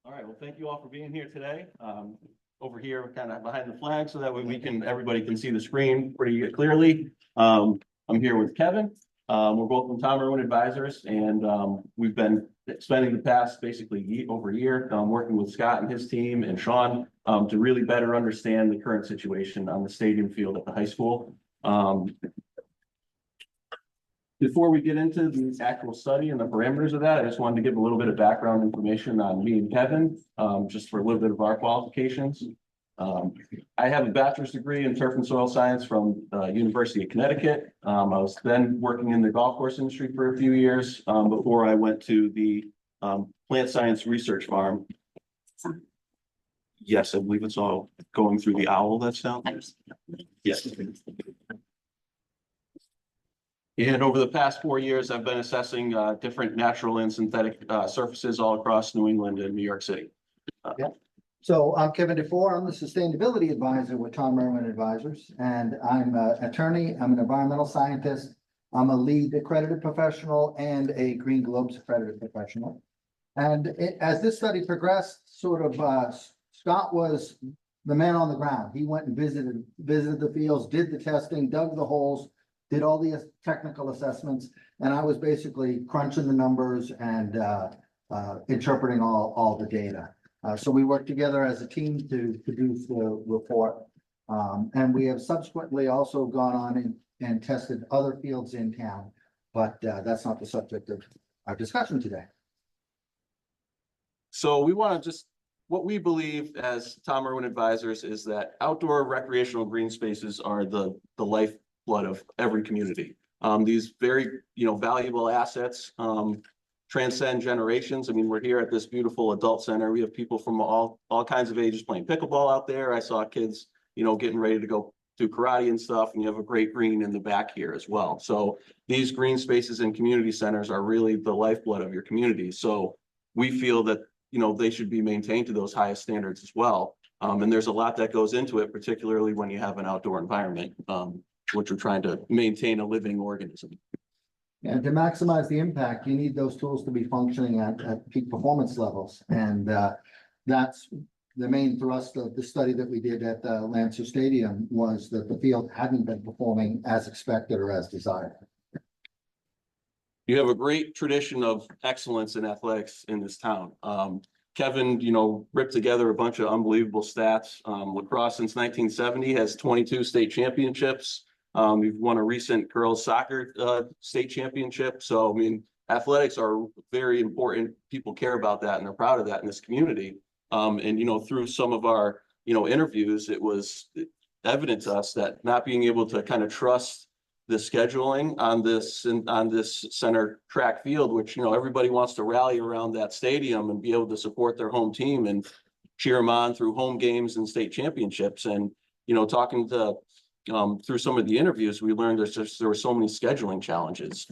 All right, well, thank you all for being here today. Over here, kind of behind the flag, so that way everybody can see the screen pretty clearly. I'm here with Kevin. We're both from Tom Irwin Advisors, and we've been spending the past basically over a year working with Scott and his team and Sean to really better understand the current situation on the stadium field at the high school. Before we get into the actual study and the parameters of that, I just wanted to give a little bit of background information on me and Kevin, just for a little bit of our qualifications. I have a bachelor's degree in turf and soil science from University of Connecticut. I was then working in the golf course industry for a few years before I went to the plant science research farm. Yes, I believe it's all going through the owl that's down there. Yes. And over the past 4 years, I've been assessing different natural and synthetic surfaces all across New England and New York City. So I'm Kevin DeFore. I'm the Sustainability Advisor with Tom Irwin Advisors, and I'm an attorney. I'm an environmental scientist. I'm a lead accredited professional and a Green Globes accredited professional. And as this study progressed, Scott was the man on the ground. He went and visited the fields, did the testing, dug the holes, did all the technical assessments, and I was basically crunching the numbers and interpreting all the data. So we worked together as a team to produce the report. And we have subsequently also gone on and tested other fields in town, but that's not the subject of our discussion today. So we want to what we believe as Tom Irwin Advisors is that outdoor recreational green spaces are the lifeblood of every community. These very, valuable assets transcend generations. I mean, we're here at this beautiful adult center. We have people from all kinds of ages playing pickleball out there. I saw kids, getting ready to go do karate and stuff, and you have a great green in the back here as well. So these green spaces and community centers are really the lifeblood of your community. So we feel that, they should be maintained to those highest standards as well. And there's a lot that goes into it, particularly when you have an outdoor environment, which we're trying to maintain a living organism. And to maximize the impact, you need those tools to be functioning at peak performance levels. And that's the main thrust of the study that we did at the Lancer Stadium, was that the field hadn't been performing as expected or as desired. You have a great tradition of excellence in athletics in this town. Kevin, ripped together a bunch of unbelievable stats. Lacrosse since 1970 has 22 state championships. We've won a recent girls soccer state championship. So, I mean, athletics are very important. People care about that and they're proud of that in this community. And, through some of our, interviews, it was evident to us that not being able to kind of trust the scheduling on this center track field, which, everybody wants to rally around that stadium and be able to support their home team and cheer them on through home games and state championships. And, talking to through some of the interviews, we learned there were so many scheduling challenges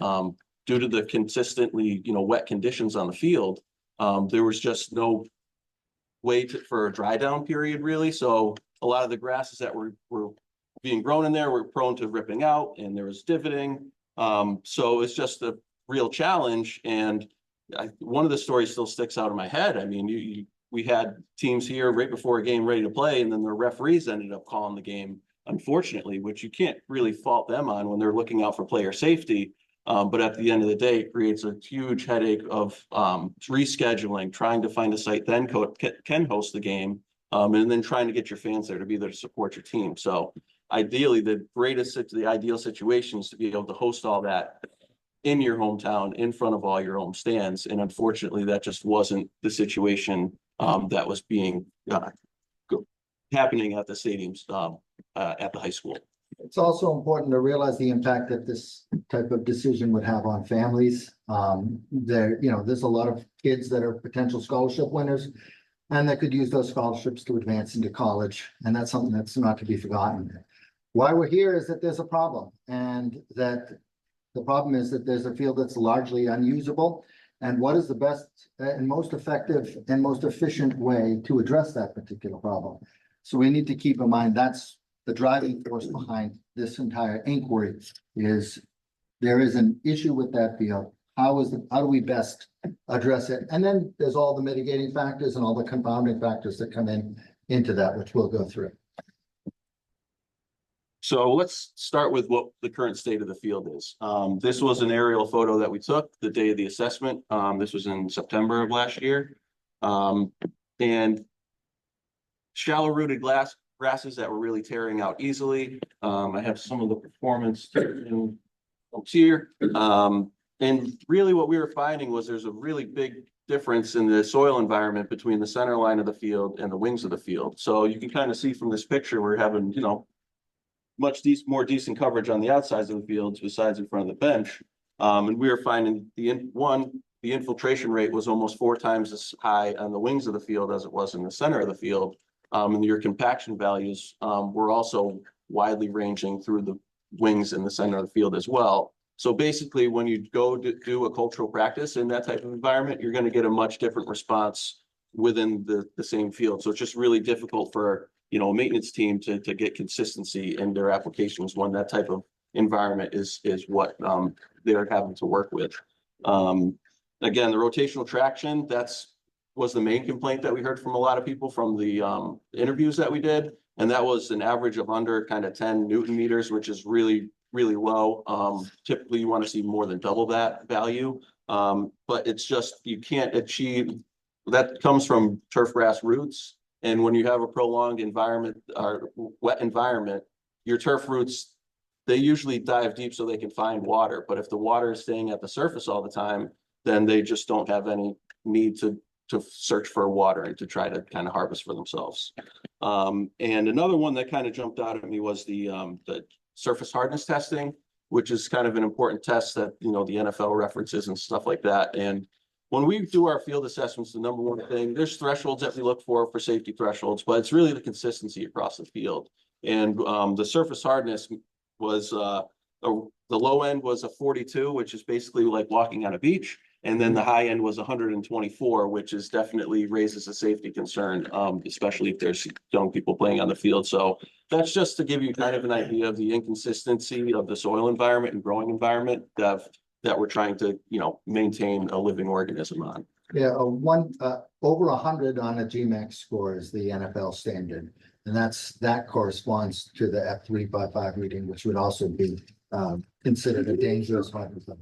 due to the consistently, wet conditions on the field. There was just no way for a dry down period, really. So a lot of the grasses that were being grown in there were prone to ripping out, and there was divoting. So it's just a real challenge. And one of the stories still sticks out in my head. I mean, we had teams here right before a game ready to play, and then the referees ended up calling the game, unfortunately, which you can't really fault them on when they're looking out for player safety. But at the end of the day, it creates a huge headache of rescheduling, trying to find a site then can host the game, and then trying to get your fans there to be there to support your team. So ideally, the ideal situation is to be able to host all that in your hometown, in front of all your home stands. And unfortunately, that just wasn't the situation that was being happening at the stadiums at the high school. It's also important to realize the impact that this type of decision would have on families. There's a lot of kids that are potential scholarship winners, and that could use those scholarships to advance into college. And that's something that's not to be forgotten. Why we're here is that there's a problem, and that the problem is that there's a field that's largely unusable. And what is the best and most effective and most efficient way to address that particular problem? So we need to keep in mind that's the driving force behind this entire inquiry. Is there is an issue with that field. how do we best address it? And then there's all the mitigating factors and all the confounding factors that come into that, which we'll go through. So let's start with what the current state of the field is. This was an aerial photo that we took the day of the assessment. This was in September of last year. And shallow rooted grasses that were really tearing out easily. I have some of the performance here. And really what we were finding was there's a really big difference in the soil environment between the center line of the field and the wings of the field. So you can kind of see from this picture, we're having, much more decent coverage on the outsides of the fields besides in front of the bench. And we were finding the infiltration rate was almost 4 times as high on the wings of the field as it was in the center of the field. And your compaction values were also widely ranging through the wings in the center of the field as well. So basically, when you go to do a cultural practice in that type of environment, you're going to get a much different response within the same field. So it's just really difficult for a maintenance team to get consistency in their applications when that type of environment is what they're having to work with. Again, the rotational traction, was the main complaint that we heard from a lot of people from the interviews that we did. And that was an average of under kind of 10 Newton meters, which is really, really low. Typically you want to see more than double that value. But it's just, you can't achieve, that comes from turf grass roots. And when you have a prolonged environment or wet environment, your turf roots, they usually dive deep so they can find water. But if the water is staying at the surface all the time, then they just don't have any need to search for water and to try to kind of harvest for themselves. And another one that kind of jumped out at me was the surface hardness testing, which is kind of an important test that, the NFL references and stuff like that. And when we do our field assessments, the number one thing, there's thresholds that we look for safety thresholds, but it's really the consistency across the field. And the surface hardness was, the low end was a 42, which is basically like walking on a beach. And then the high end was 124, which is definitely raises a safety concern, especially if there's young people playing on the field. So that's just to give you kind of an idea of the inconsistency of the soil environment and growing environment that we're trying to, maintain a living organism on. Yeah, over 100 on a GMAX score is the NFL standard. And that corresponds to the F355 reading, which would also be considered a dangerous microphone.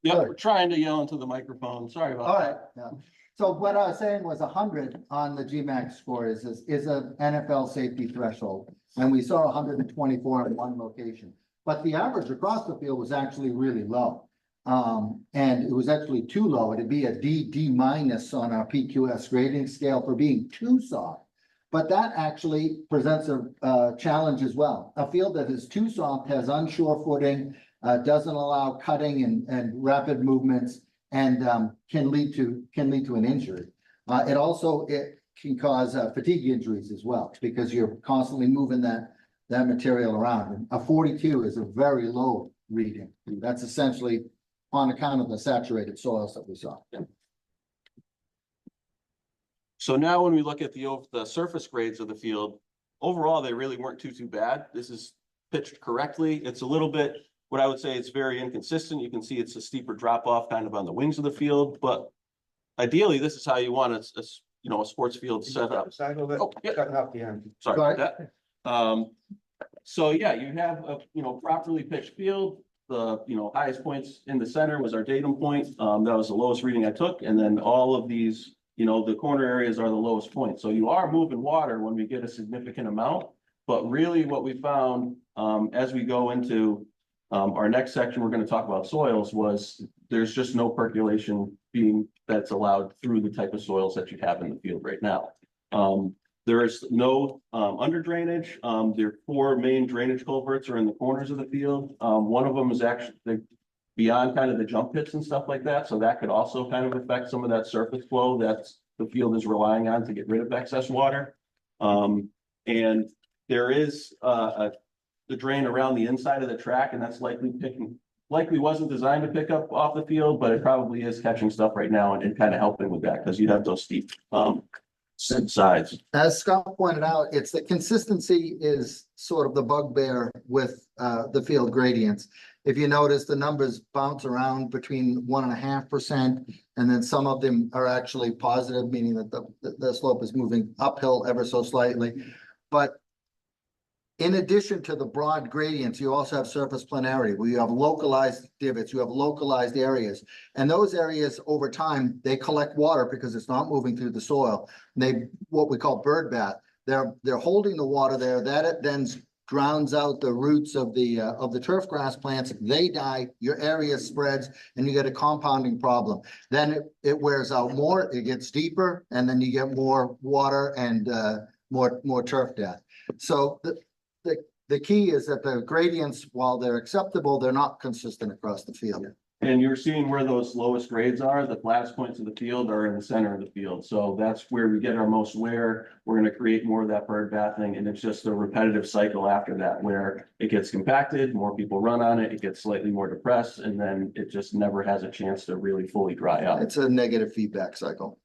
Yeah, we're trying to yell into the microphone. Sorry about that. All right. Yeah. So what I was saying was 100 on the GMAX score is a NFL safety threshold. And we saw 124 in one location. But the average across the field was actually really low. And it was actually too low. It'd be a D minus on our PQS grading scale for being too soft. But that actually presents a challenge as well. A field that is too soft has unsure footing, doesn't allow cutting and rapid movements, and can lead to an injury. It can cause fatigue injuries as well, because you're constantly moving that material around. And a 42 is a very low reading. That's essentially on account of the saturated soils that we saw. So now when we look at the surface grades of the field, overall, they really weren't too bad. This is pitched correctly. It's a little bit, what I would say, it's very inconsistent. You can see it's a steeper drop off kind of on the wings of the field, but ideally this is how you want a sports field set up. Oh, yeah. Sorry about that. So yeah, you have a, properly pitched field. The, highest points in the center was our datum point. That was the lowest reading I took. And then all of these, the corner areas are the lowest points. So you are moving water when we get a significant amount, but really what we found, as we go into our next section, we're going to talk about soils, was there's just no percolation that's allowed through the type of soils that you have in the field right now. There is no under drainage. Their 4 main drainage culverts are in the corners of the field. One of them is actually beyond kind of the jump pits and stuff like that. So that could also kind of affect some of that surface flow that the field is relying on to get rid of excess water. And there is the drain around the inside of the track, and that's likely wasn't designed to pick up off the field, but it probably is catching stuff right now and kind of helping with that, because you have those steep sides. As Scott pointed out, it's the consistency is sort of the bugbear with the field gradients. If you notice, the numbers bounce around between 1.5%, and then some of them are actually positive, meaning that the slope is moving uphill ever so slightly. But in addition to the broad gradients, you also have surface planarity, where you have localized divots, you have localized areas. And those areas over time, they collect water because it's not moving through the soil. They, what we call bird bath, they're holding the water there, that it then drowns out the roots of the turf grass plants. They die, your area spreads, and you get a compounding problem. Then it wears out more, it gets deeper, and then you get more water and more turf death. So the key is that the gradients, while they're acceptable, they're not consistent across the field. And you're seeing where those lowest grades are. The flattest points of the field are in the center of the field. So that's where we get our most wear. We're going to create more of that bird bathing, and it's just a repetitive cycle after that, where it gets compacted, more people run on it, it gets slightly more depressed, and then it just never has a chance to really fully dry out. It's a negative feedback cycle.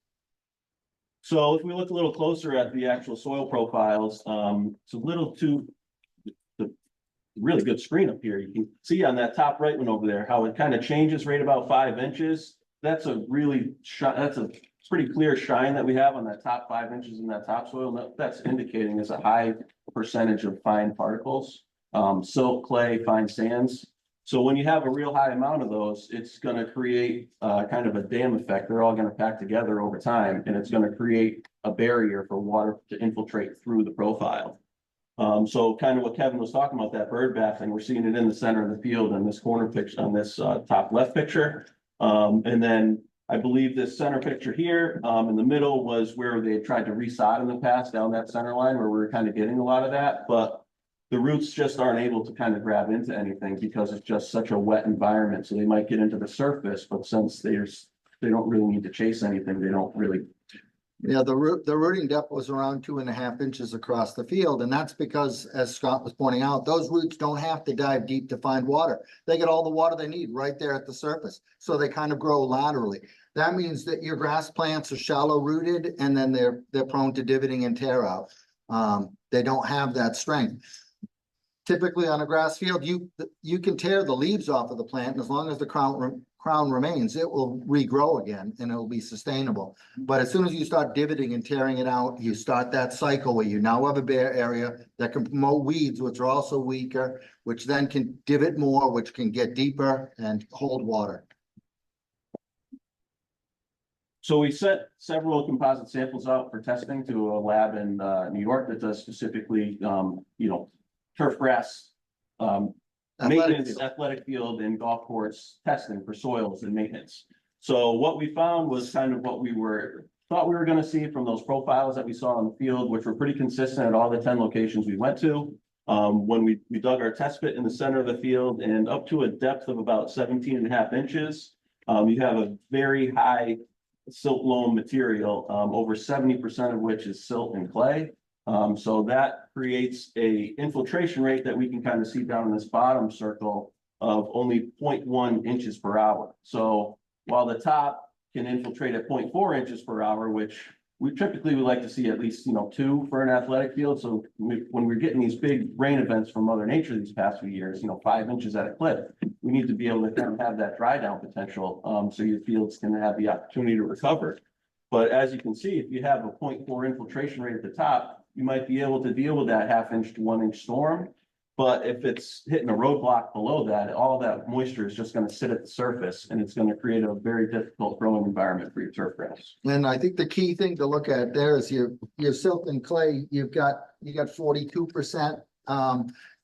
So if we look a little closer at the actual soil profiles, it's a little too really good screen up here. You can see on that top right one over there how it kind of changes right about 5 inches. That's a really that's a pretty clear shine that we have on that top 5 inches in that topsoil. That's indicating is a high percentage of fine particles, silt, clay, fine sands. So when you have a real high amount of those, it's going to create kind of a dam effect. They're all going to pack together over time, and it's going to create a barrier for water to infiltrate through the profile. So kind of what Kevin was talking about, that bird bathing, we're seeing it in the center of the field in this corner picture, on this top left picture. And then I believe this center picture here in the middle was where they tried to resod in the past down that center line, where we were kind of getting a lot of that. But the roots just aren't able to kind of grab into anything because it's just such a wet environment. So they might get into the surface, but since they don't really need to chase anything, they don't really. Yeah, the rooting depth was around 2.5 inches across the field, and that's because, as Scott was pointing out, those roots don't have to dive deep to find water. They get all the water they need right there at the surface, so they kind of grow laterally. That means that your grass plants are shallow rooted, and then they're prone to divoting and tear out. They don't have that strength. Typically on a grass field, you can tear the leaves off of the plant, and as long as the crown remains, it will regrow again and it will be sustainable. But as soon as you start divoting and tearing it out, you start that cycle where you now have a bare area that can promote weeds, which are also weaker, which then can divot more, which can get deeper and hold water. So we sent several composite samples out for testing to a lab in New York that does specifically, turf grass maintenance, athletic field, and golf course testing for soils and maintenance. So what we found was kind of what we thought we were going to see from those profiles that we saw on the field, which were pretty consistent at all the 10 locations we went to. When we dug our test pit in the center of the field and up to a depth of about 17.5 inches, you have a very high silt loam material, over 70% of which is silt and clay. So that creates a infiltration rate that we can kind of see down in this bottom circle of only 0.1 inches per hour. So while the top can infiltrate at 0.4 inches per hour, which we typically would like to see at least, 2 for an athletic field. So when we're getting these big rain events from Mother Nature these past few years, 5 inches at a clip, we need to be able to kind of have that dry down potential, so your fields can have the opportunity to recover. But as you can see, if you have a 0.4 infiltration rate at the top, you might be able to deal with that 1/2 inch to 1 inch storm. But if it's hitting a roadblock below that, all that moisture is just going to sit at the surface, and it's going to create a very difficult growing environment for your turf grass. And I think the key thing to look at there is your silt and clay. You got 42%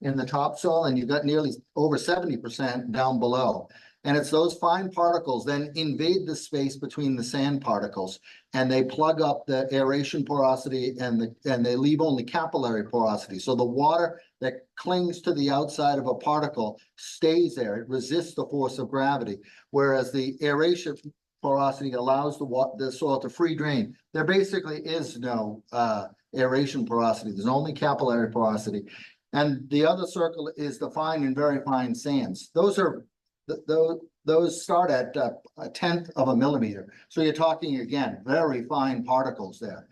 in the topsoil, and you've got nearly over 70% down below. And it's those fine particles then invade the space between the sand particles, and they plug up the aeration porosity and they leave only capillary porosity. So the water that clings to the outside of a particle stays there. It resists the force of gravity, whereas the aeration porosity allows the soil to free drain. There basically is no aeration porosity. There's only capillary porosity. And the other circle is the fine and very fine sands. Those start at 1/10 of a millimeter. So you're talking, again, very fine particles there.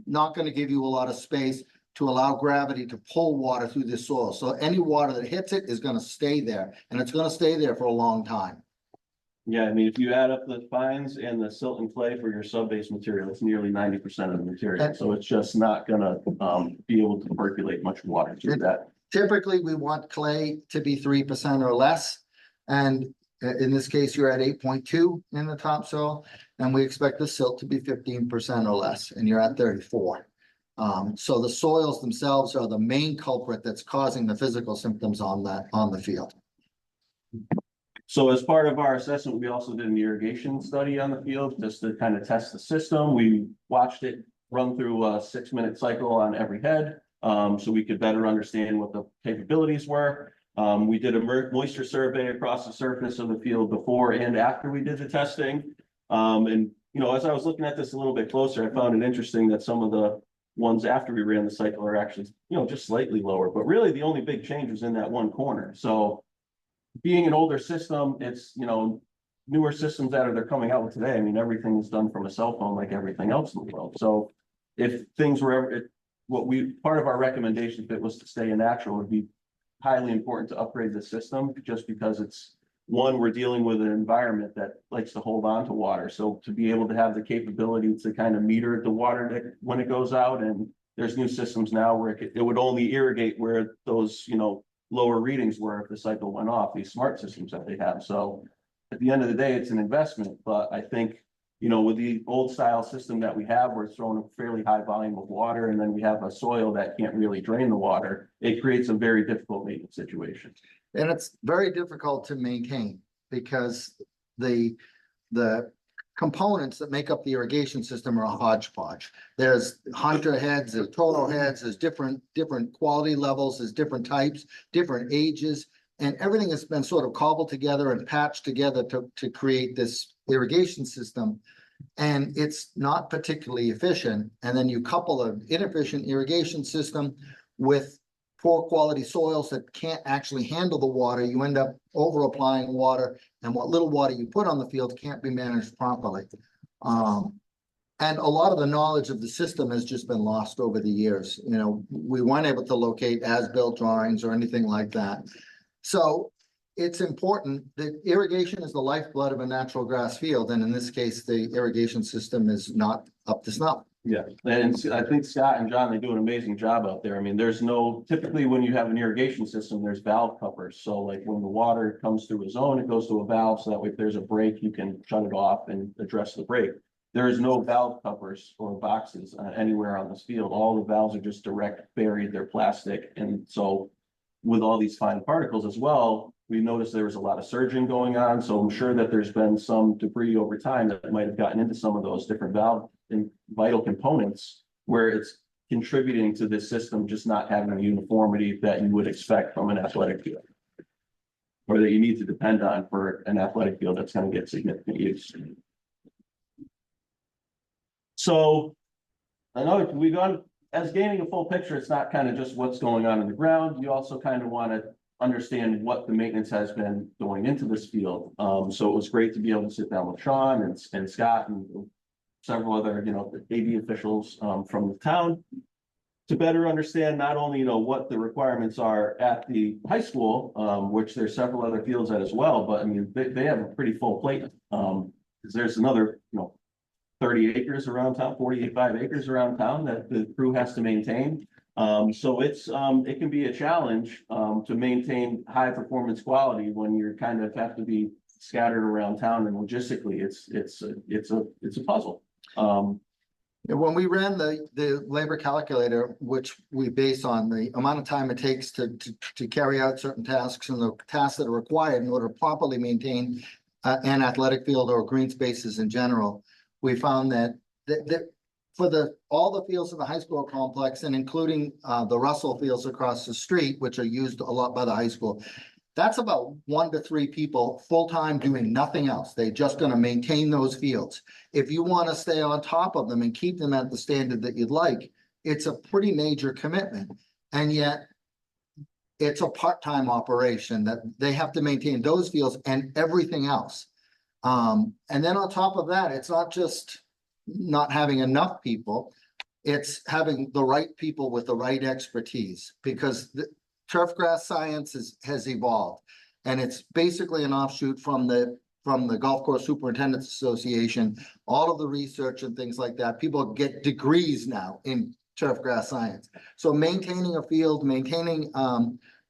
Not going to give you a lot of space. to allow gravity to pull water through the soil. So any water that hits it is gonna stay there, and it's gonna stay there for a long time. Yeah, I mean, if you add up the fines and the silt and clay for your sub-base material, it's nearly 90% of the material. So it's just not gonna be able to percolate much water through that. Typically, we want clay to be 3% or less. And in this case, you're at 8.2 in the topsoil, and we expect the silt to be 15% or less, and you're at 34. So the soils themselves are the main culprit that's causing the physical symptoms on the field. So as part of our assessment, we also did an irrigation study on the field just to kind of test the system. We watched it run through a 6-minute cycle on every head, so we could better understand what the capabilities were. We did a moisture survey across the surface of the field before and after we did the testing. And, you know, as I was looking at this a little bit closer, I found it interesting that some of the ones after we ran the cycle are actually, you know, just slightly lower, but really the only big change was in that one corner. So being an older system, it's, you know, newer systems that they're coming out with today. I mean, everything is done from a cell phone like everything else in the world. So if things were ever, part of our recommendation, if it was to stay in natural, would be highly important to upgrade the system, just because it's, one, we're dealing with an environment that likes to hold on to water. So to be able to have the capability to kind of meter the water that when it goes out, and there's new systems now where it would only irrigate where those, you know, lower readings were if the cycle went off, these smart systems that they have. So at the end of the day, it's an investment, but I think, you know, with the old style system that we have, we're throwing a fairly high volume of water, and then we have a soil that can't really drain the water. It creates a very difficult maintenance situation. And it's very difficult to maintain because the components that make up the irrigation system are a hodgepodge. There's hunter heads, there's total heads, there's different quality levels, there's different types, different ages, and everything has been sort of cobbled together and patched together to create this irrigation system. And it's not particularly efficient. And then you couple an inefficient irrigation system with poor quality soils that can't actually handle the water. You end up over applying water, and what little water you put on the field can't be managed properly. And a lot of the knowledge of the system has just been lost over the years. You know, we weren't able to locate as-built drawings or anything like that. So it's important that irrigation is the lifeblood of a natural grass field. And in this case, the irrigation system is not up to snuff. Yeah, and I think Scott and John, they do an amazing job out there. I mean, typically when you have an irrigation system, there's valve covers. So like when the water comes through a zone, it goes to a valve, so that way if there's a break, you can shut it off and address the break. There is no valve covers or boxes anywhere on this field. All the valves are just direct buried, they're plastic. And so with all these fine particles as well, we noticed there was a lot of surging going on. So I'm sure that there's been some debris over time that might have gotten into some of those different valve and vital components, where it's contributing to this system just not having the uniformity that you would expect from an athletic field, or that you need to depend on for an athletic field that's going to get significant use. So I know we've gone, as gaining a full picture, it's not kind of just what's going on in the ground. You also kind of want to understand what the maintenance has been going into this field. So it was great to be able to sit down with Sean and Scott and several other, you know, AD officials from the town to better understand not only, you know, what the requirements are at the high school, which there's several other fields at as well, but I mean, they have a pretty full plate. Because there's another, you know, 30 acres around town, 45 acres around town that the crew has to maintain. So it can be a challenge to maintain high performance quality when you're kind of have to be scattered around town, and logistically it's a puzzle. When we ran the labor calculator, which we base on the amount of time it takes to carry out certain tasks and the tasks that are required in order to properly maintain an athletic field or green spaces in general, we found that for all the fields in the high school complex, and including the Russell fields across the street, which are used a lot by the high school, that's about 1 to 3 people full-time doing nothing else. They're just going to maintain those fields. If you want to stay on top of them and keep them at the standard that you'd like, it's a pretty major commitment. And yet it's a part-time operation that they have to maintain those fields and everything else. And then on top of that, it's not just not having enough people. it's having the right people with the right expertise, because the turf grass science has evolved. And it's basically an offshoot from the Golf Course Superintendents Association, all of the research and things like that. People get degrees now in turf grass science. So maintaining a field, maintaining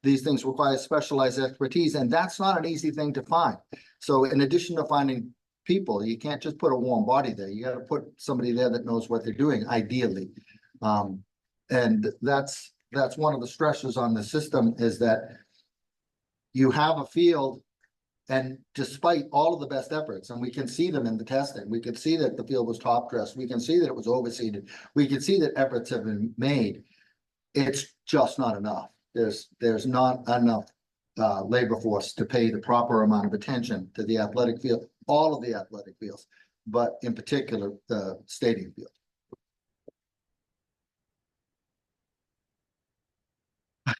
these things requires specialized expertise, and that's not an easy thing to find. So in addition to finding people, you can't just put a warm body there. You got to put somebody there that knows what they're doing, ideally. And that's one of the stresses on the system, is that you have a field, and despite all of the best efforts, and we can see them in the testing, we can see that the field was top dressed, we can see that it was overseeded, we can see that efforts have been made. It's just not enough. There's not enough labor force to pay the proper amount of attention to the athletic field, all of the athletic fields, but in particular, the stadium field.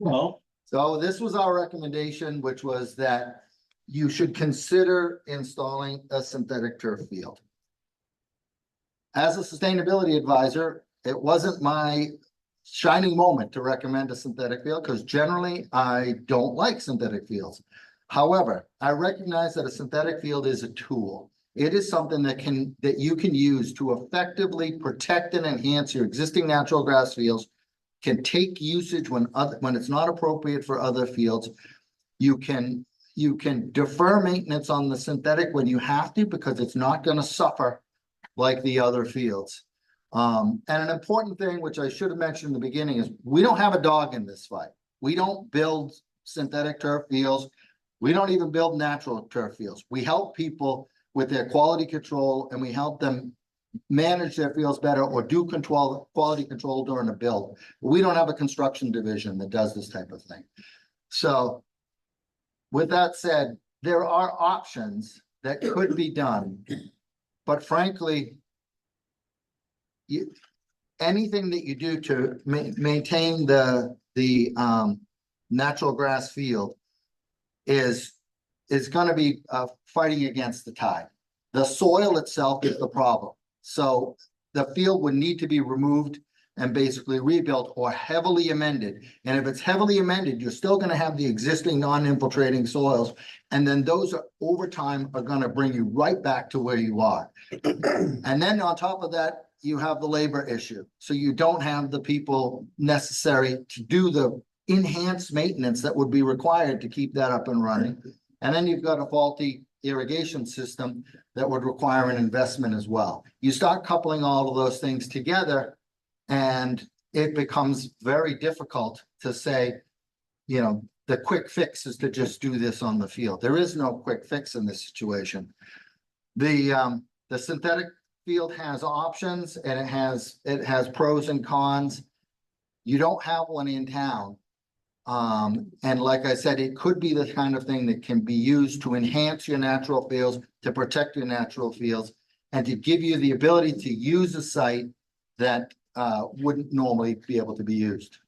Well, So this was our recommendation, which was that you should consider installing a synthetic turf field. As a sustainability advisor, it wasn't my shining moment to recommend a synthetic field, because generally I don't like synthetic fields. However, I recognize that a synthetic field is a tool. It is something that you can use to effectively protect and enhance your existing natural grass fields, can take usage when it's not appropriate for other fields. You can defer maintenance on the synthetic when you have to, because it's not going to suffer like the other fields. And an important thing, which I should have mentioned in the beginning, is we don't have a dog in this fight. We don't build synthetic turf fields. We don't even build natural turf fields. We help people with their quality control, and we help them manage their fields better, or do quality control during a build. We don't have a construction division that does this type of thing. So with that said, there are options that could be done, but frankly, anything that you do to maintain the natural grass field is going to be fighting against the tide. The soil itself is the problem. So the field would need to be removed and basically rebuilt or heavily amended. And if it's heavily amended, you're still going to have the existing non-infiltrating soils. And then those are, over time, are going to bring you right back to where you are. And then on top of that, you have the labor issue. So you don't have the people necessary to do the enhanced maintenance that would be required to keep that up and running. And then you've got a faulty irrigation system that would require an investment as well. You start coupling all of those things together, and it becomes very difficult to say, you know, the quick fix is to just do this on the field. There is no quick fix in this situation. The synthetic field has options, and it has pros and cons. You don't have one in town. And like I said, it could be the kind of thing that can be used to enhance your natural fields, to protect your natural fields, and to give you the ability to use a site that wouldn't normally be able to be used.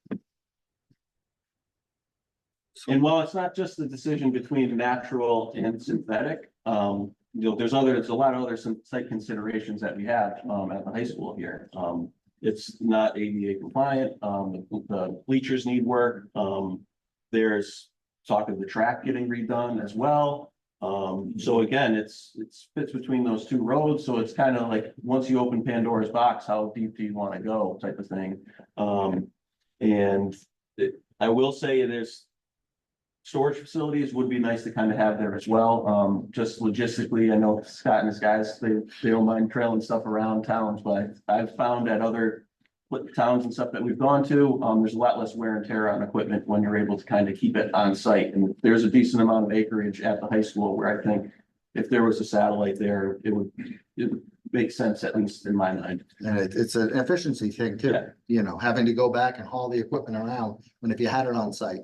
and while it's not just the decision between natural and synthetic, you know, there's a lot of other site considerations that we have at the high school here. It's not ADA compliant. The bleachers need work. There's talk of the track getting redone as well. So again, it's fits between those two roads. So it's kind of like, once you open Pandora's box, how deep do you want to go, type of thing. I will say there's storage facilities would be nice to kind of have there as well. Just logistically, I know Scott and his guys, they don't mind trailing stuff around towns, but I've found at other towns and stuff that we've gone to, there's a lot less wear and tear on equipment when you're able to kind of keep it on site. And there's a decent amount of acreage at the high school where I think if there was a satellite there, it would make sense, at least in my mind. And it's an efficiency thing too, Yeah. you know, having to go back and haul the equipment around, when if you had it on site,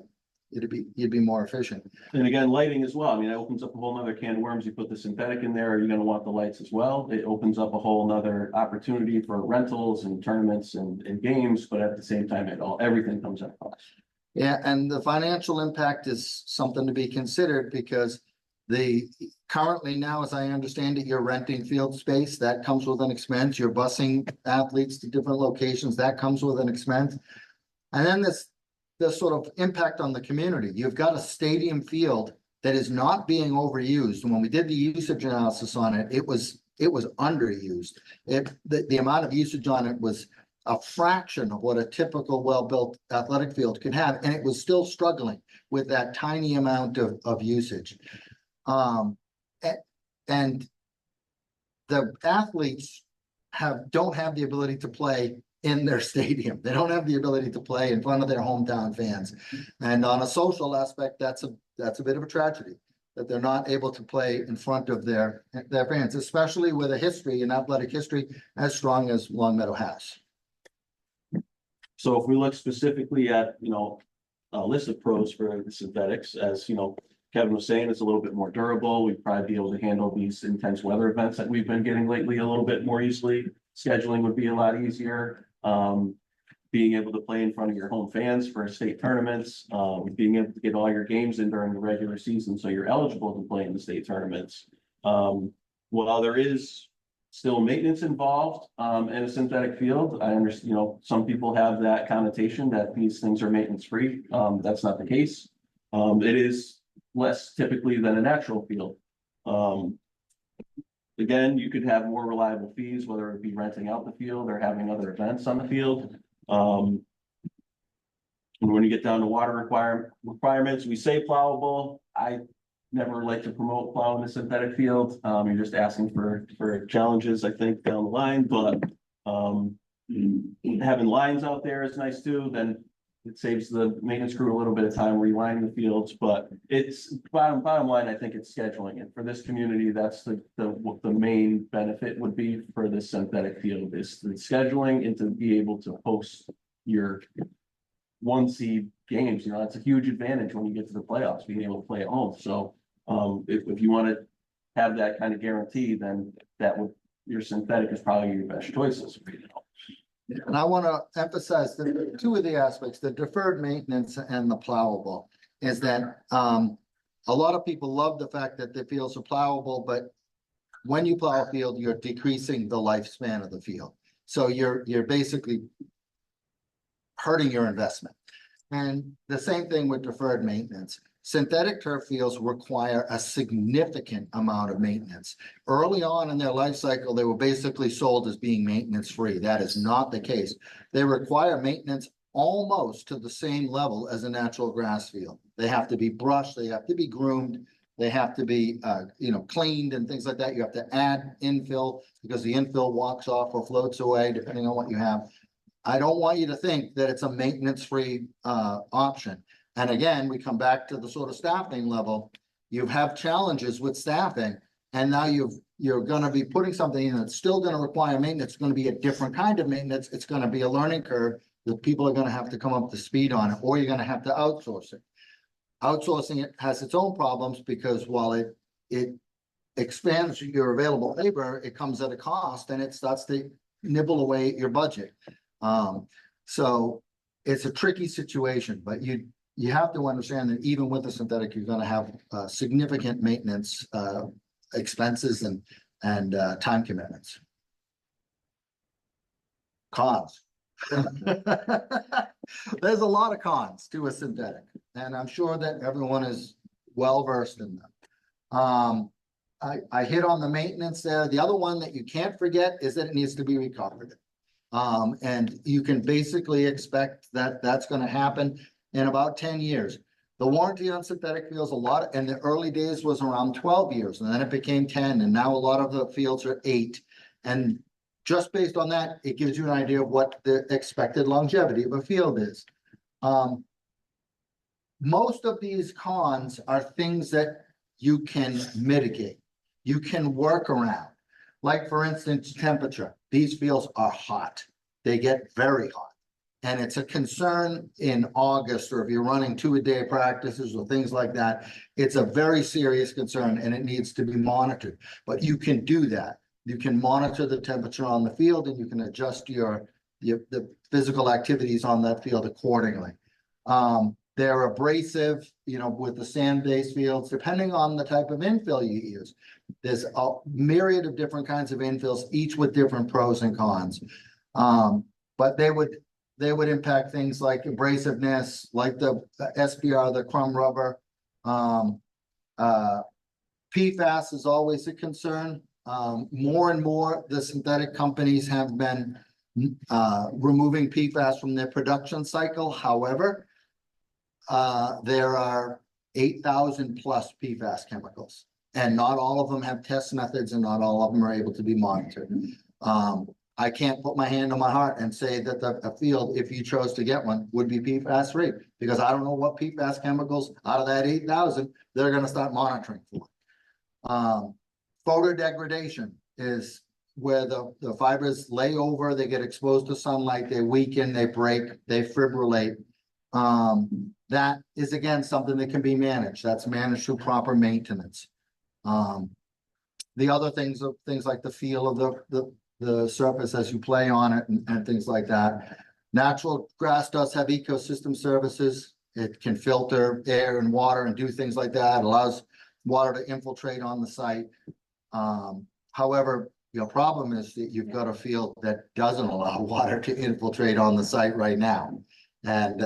you'd be more efficient. And again, lighting as well. I mean, it opens up a whole nother can of worms. You put the synthetic in there, are you gonna want the lights as well? It opens up a whole nother opportunity for rentals and tournaments and games, but at the same time, everything comes at cost. Yeah, and the financial impact is something to be considered, because Currently now, as I understand it, you're renting field space. That comes with an expense. You're busing athletes to different locations. That comes with an expense. And then this sort of impact on the community. You've got a stadium field that is not being overused. And when we did the usage analysis on it, it was underused. The amount of usage on it was a fraction of what a typical well-built athletic field could have, and it was still struggling with that tiny amount of usage. And the athletes don't have the ability to play in their stadium. They don't have the ability to play in front of their hometown fans. And on a social aspect, that's a bit of a tragedy that they're not able to play in front of their fans, especially with a history, an athletic history as strong as Longmeadow has. So if we look specifically at, a list of pros for the synthetics, as Kevin was saying, it's a little bit more durable. We'd probably be able to handle these intense weather events that we've been getting lately a little bit more easily. Scheduling would be a lot easier. Being able to play in front of your home fans for state tournaments, being able to get all your games in during the regular season, so you're eligible to play in the state tournaments. While there is still maintenance involved in a synthetic field, I understand, some people have that connotation that these things are maintenance free. That's not the case. It is less typically than a natural field. Again, you could have more reliable fees, whether it be renting out the field or having other events on the field. And when you get down to water requirements, we say plowable. I never like to promote plowing a synthetic field. You're just asking for challenges, I think, down the line, but having lines out there is nice too. Then it saves the maintenance crew a little bit of time relining the fields, but it's bottom line, I think it's scheduling. And for this community, that's the main benefit would be for this synthetic field is the scheduling and to be able to host your 1 seed games. That's a huge advantage when you get to the playoffs, being able to play at home. So if you want to have that kind of guarantee, then your synthetic is probably your best choices. And I want to emphasize that two of the aspects, the deferred maintenance and the plowable, is that a lot of people love the fact that the fields are plowable, but when you plow a field, you're decreasing the lifespan of the field. So you're basically hurting your investment. And the same thing with deferred maintenance. Synthetic turf fields require a significant amount of maintenance. Early on in their life cycle, they were basically sold as being maintenance free. That is not the case. They require maintenance almost to the same level as a natural grass field. They have to be brushed, they have to be groomed, they have to be cleaned and things like that. You have to add infill because the infill walks off or floats away depending on what you have. I don't want you to think that it's a maintenance-free option. And again, we come back to the sort of staffing level. You have challenges with staffing, and now you're going to be putting something in that's still going to require maintenance. It's going to be a different kind of maintenance. It's going to be a learning curve that people are going to have to come up to speed on it, or you're going to have to outsource it. Outsourcing it has its own problems because while it expands your available labor, it comes at a cost and it starts to nibble away at your budget. So it's a tricky situation, but you have to understand that even with the synthetic, you're going to have significant maintenance expenses and time commitments. Cons. There's a lot of cons to a synthetic, and I'm sure that everyone is well versed in them. I hit on the maintenance there. The other one that you can't forget is that it needs to be recovered. And you can basically expect that that's going to happen in about 10 years. The warranty on synthetic fields, in the early days was around 12 years, and then it became 10, and now a lot of the fields are 8. And just based on that, it gives you an idea of what the expected longevity of a field is. Most of these cons are things that you can mitigate, you can work around. Like for instance, temperature. These fields are hot. They get very hot. And it's a concern in August, or if you're running 2-a-day practices or things like that, it's a very serious concern and it needs to be monitored. But you can do that. You can monitor the temperature on the field and you can adjust the physical activities on that field accordingly. They're abrasive, you know, with the sand-based fields, depending on the type of infill you use. There's a myriad of different kinds of infills, each with different pros and cons. But they would impact things like abrasiveness, like the SPR, the crumb rubber. PFAS is always a concern. More and more, the synthetic companies have been removing PFAS from their production cycle. However, there are 8,000 plus PFAS chemicals, and not all of them have test methods, and not all of them are able to be monitored. I can't put my hand on my heart and say that a field, if you chose to get one, would be PFAS free, because I don't know what PFAS chemicals out of that 8,000 they're going to start monitoring for. Photo degradation is where the fibers lay over, they get exposed to sunlight, they weaken, they break, they fibrillate. That is, again, something that can be managed. That's managed through proper maintenance. The other things are things like the feel of the surface as you play on it, and things like that. Natural grass does have ecosystem services. It can filter air and water and do things like that. It allows water to infiltrate on the site. However, your problem is that you've got a field that doesn't allow water to infiltrate on the site right now. And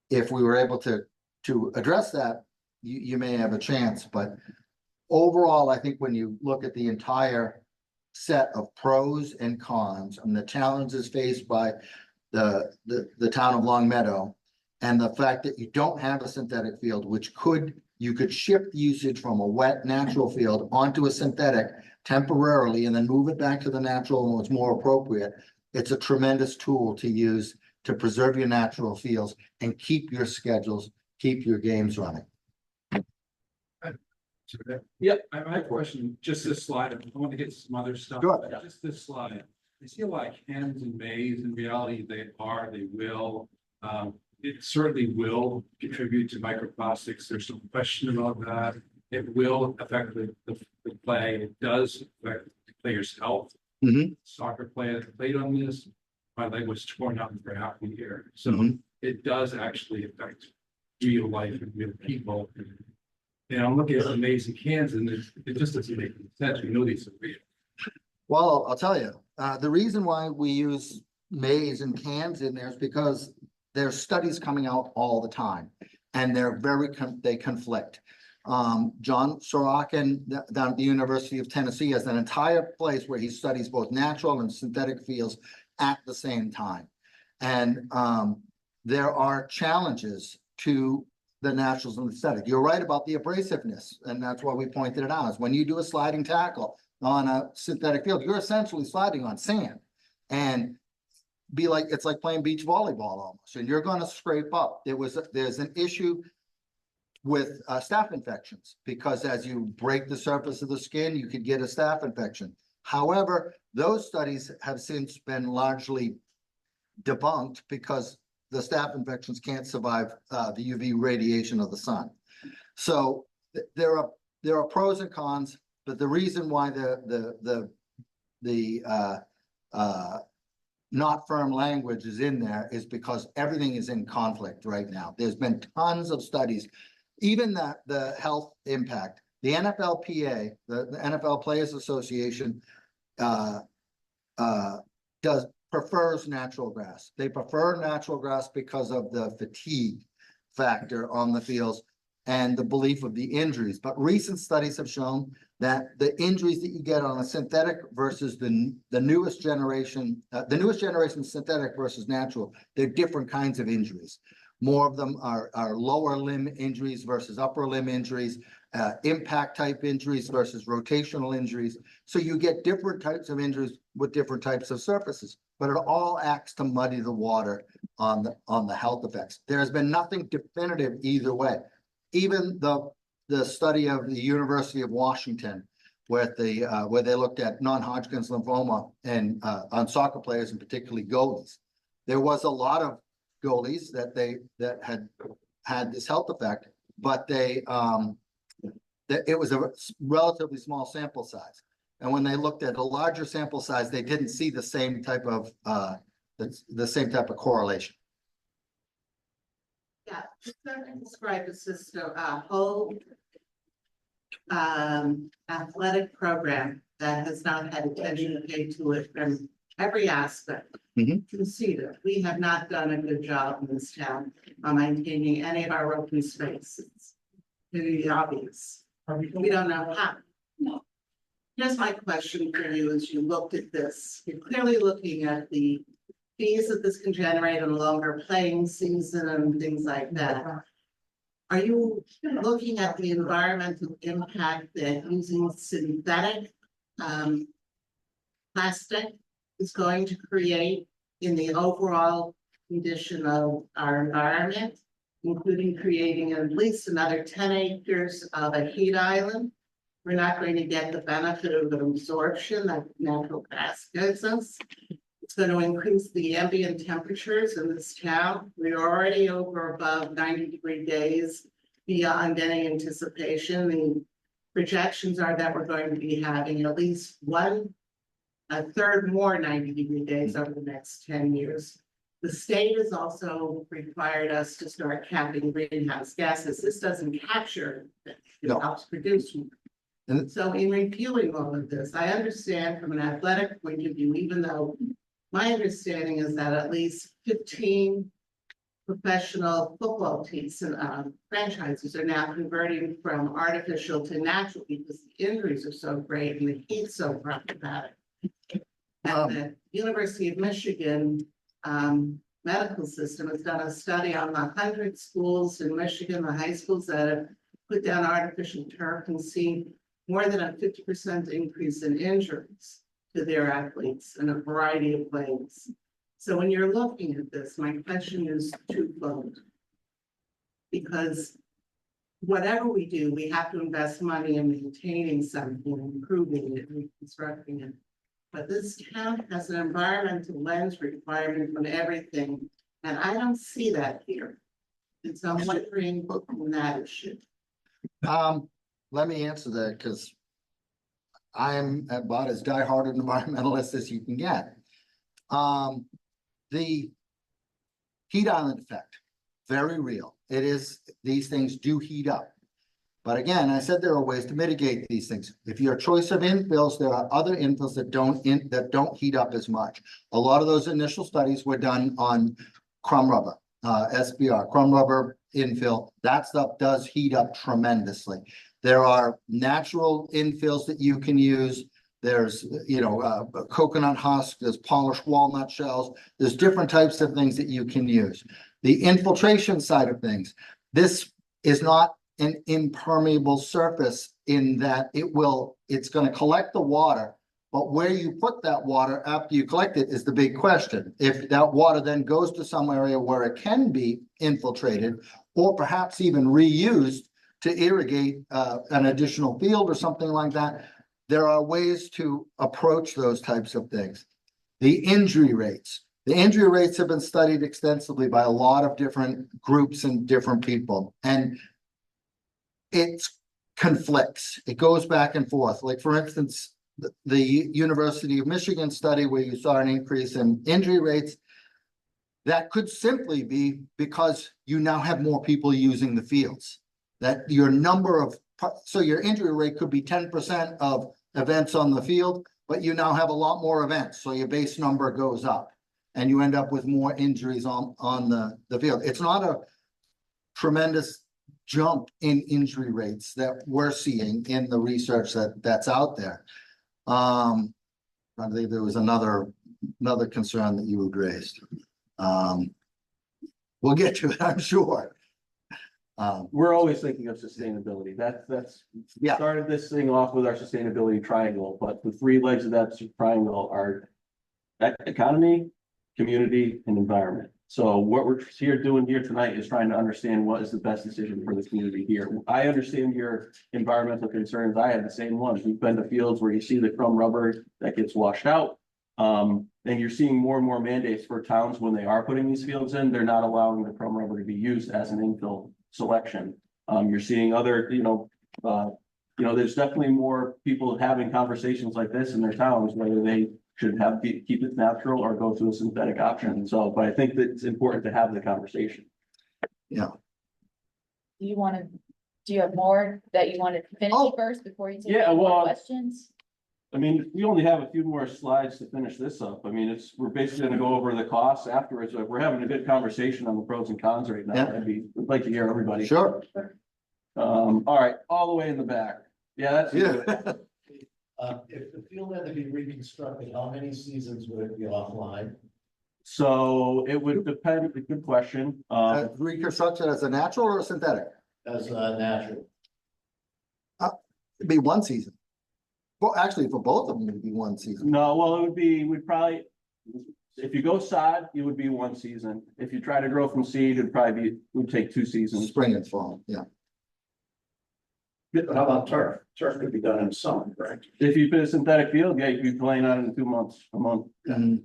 if we were able to address that, you may have a chance. But overall, I think when you look at the entire set of pros and cons and the challenges faced by the town of Longmeadow, and the fact that you don't have a synthetic field, which you could shift usage from a wet natural field onto a synthetic temporarily and then move it back to the natural when it's more appropriate. It's a tremendous tool to use to preserve your natural fields and keep your schedules, keep your games running. Yeah. I have a question, just this slide. I want to get some other stuff. Sure. Just this slide. I see a lot of cans and maize. In reality, they will. It certainly will contribute to microplastics. There's some question about that. It will affect the play. It does affect the player's health. Mhm. Soccer player that played on this, my leg was torn up for half a year. So it does actually affect real life and real people. And I'm looking at amazing cans, and it just doesn't make sense. We know these are real. Well, I'll tell you, the reason why we use maize and cans in there is because there's studies coming out all the time, and they're they conflict. John Sorokin down at the University of Tennessee has an entire place where he studies both natural and synthetic fields at the same time. And there are challenges to the naturals and the synthetic. You're right about the abrasiveness, and that's why we pointed it out. Is when you do a sliding tackle on a synthetic field, you're essentially sliding on sand, and it's like playing beach volleyball almost, and you're going to scrape up. There's an issue with staph infections, because as you break the surface of the skin, you could get a staph infection. However, those studies have since been largely debunked because the staph infections can't survive the UV radiation of the sun. So there are pros and cons, but the reason why the not firm language is in there is because everything is in conflict right now. There's been tons of studies, even the health impact. The NFLPA, the NFL Players Association, prefers natural grass. They prefer natural grass because of the fatigue factor on the fields and the belief of the injuries. But recent studies have shown that the injuries that you get on a synthetic versus the newest generation synthetic versus natural, they're different kinds of injuries. More of them are lower limb injuries versus upper limb injuries, impact type injuries versus rotational injuries. So you get different types of injuries with different types of surfaces, but it all acts to muddy the water on the health effects. There has been nothing definitive either way. Even the study of the University of Washington, where they looked at non-Hodgkin's lymphoma and on soccer players and particularly goalies, there was a lot of goalies that had this health effect, but it was a relatively small sample size. And when they looked at a larger sample size, they didn't see the same type of correlation. Yeah, certainly describe a system, a whole athletic program that has not had attention paid to it from every aspect. Mhm. Conceded, we have not done a good job in this town on maintaining any of our open spaces. To be obvious, we don't know how. No. Here's my question for you as you looked at this. You're clearly looking at the fees that this can generate in a longer playing season and things like that. Are you looking at the environmental impact that using synthetic plastic is going to create in the overall condition of our environment, including creating at least another 10 acres of a heat island? We're not going to get the benefit of the absorption that natural gas gives us. It's going to increase the ambient temperatures in this town. We're already over above 90-degree days beyond any anticipation. The projections are that we're going to be having at least a third more 90-degree days over the next 10 years. The state has also required us to start capping greenhouse gases. This doesn't capture, it No. helps produce. So in reviewing all of this, I understand from an athletic point of view, even though my understanding is that at least 15 professional football teams and franchises are now converting from artificial to natural because the injuries are so great and the heat's so problematic. And the University of Michigan medical system has done a study on the 100 schools in Michigan, the high schools that have put down artificial turf and seen more than a 50% increase in injuries to their athletes in a variety of ways. So when you're looking at this, my question is twofold. Because whatever we do, we have to invest money in maintaining something, improving it, reconstructing it. But this town has an environmental lens requirement on everything, and I don't see that here. And so I'm wondering on that issue. Let me answer that because I'm about as diehard an environmentalist as you can get. The heat island effect, very real. It is, these things do heat up. But again, I said there are ways to mitigate these things. If your choice of infills, there are other infills that don't heat up as much. A lot of those initial studies were done on crumb rubber, SBR, crumb rubber infill. That stuff does heat up tremendously. There are natural infills that you can use. There's, coconut husk, there's polished walnut shells. There's different types of things that you can use. The infiltration side of things, this is not an impermeable surface in that it's going to collect the water, but where you put that water after you collect it is the big question. If that water then goes to some area where it can be infiltrated or perhaps even reused to irrigate an additional field or something like that, there are ways to approach those types of things. The injury rates have been studied extensively by a lot of different groups and different people, and it conflicts. It goes back and forth. Like for instance, the University of Michigan study where you saw an increase in injury rates, that could simply be because you now have more people using the fields. That your your injury rate could be 10% of events on the field, but you now have a lot more events. So your base number goes up and you end up with more injuries on the field. It's not a tremendous jump in injury rates that we're seeing in the research that's out there. I think there was another concern that you had raised. We'll get to it, I'm sure. We're always thinking of sustainability. That's Yeah. Started this thing off with our sustainability triangle, but the three legs of that triangle are economy, community, and environment. So what we're doing here tonight is trying to understand what is the best decision for the community here. I understand your environmental concerns. I have the same ones. We've been to fields where you see the crumb rubber that gets washed out. And you're seeing more and more mandates for towns when they are putting these fields in, they're not allowing the crumb rubber to be used as an infill selection. You're seeing other, there's definitely more people having conversations like this in their towns, whether they should keep it natural or go to a synthetic option. So, but I think that it's important to have the conversation. Do you want to, do you have more that you want to finish Oh. first before you take Yeah, any more well, questions? I mean, we only have a few more slides to finish this up. I mean, we're basically gonna go over the costs afterwards. We're having a good conversation on the pros and cons right now. Yeah. I'd like to hear everybody. Sure. All right, all the way in the back. Yeah, that's. Yeah. If the field had to be reconstructed, how many seasons would it be offline? So it would depend, a good question. Reconstruction as a natural or a synthetic? As natural? It'd be one season. Well, actually, for both of them, it'd be one season. No, well, it would be, we'd probably, if you go sod, it would be one season. If you try to grow from seed, it'd probably be, it would take 2 seasons. Spring and fall, yeah. But how about turf? Turf could be done in the summer, correct? If you put a synthetic field, yeah, you'd be playing on it in 2 months, a month. And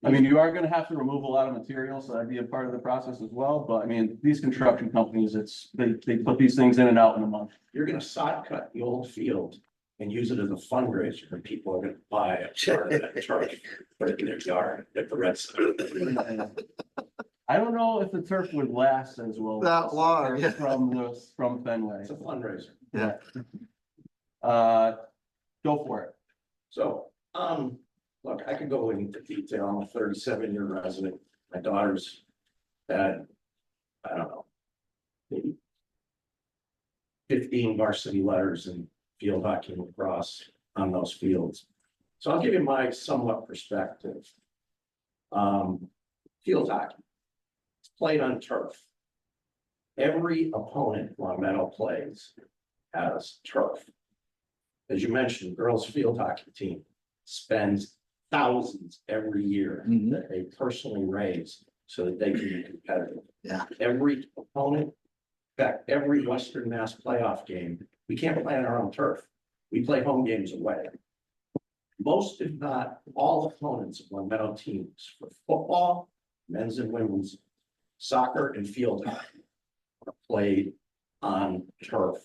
I mean, you are gonna have to remove a lot of material, so that'd be a part of the process as well, but I mean, these construction companies, they put these things in and out in a month. You're gonna sod cut the old field and use it as a fundraiser, and people are gonna buy a part of that turf, put it in their yard, at the red side. I don't know if the turf would last as well. That long, yeah. From Fenway. It's a fundraiser. Yeah. Go for it. So, look, I could go into detail. I'm a 37-year resident. My daughter's had, I don't know, maybe 15 varsity letters in field hockey and lacrosse on those fields. So I'll give you my somewhat perspective. Field hockey, it's played on turf. Every opponent Longmeadow plays has turf. As you mentioned, girls' field hockey team spends thousands every year Mhm. that they personally raise so that they can be competitive. Yeah. Every opponent, in fact, every Western Mass playoff game, we can't play on our own turf. We play home games away. Most, if not all, opponents of Longmeadow teams for football, men's and women's soccer, and field hockey are played on turf.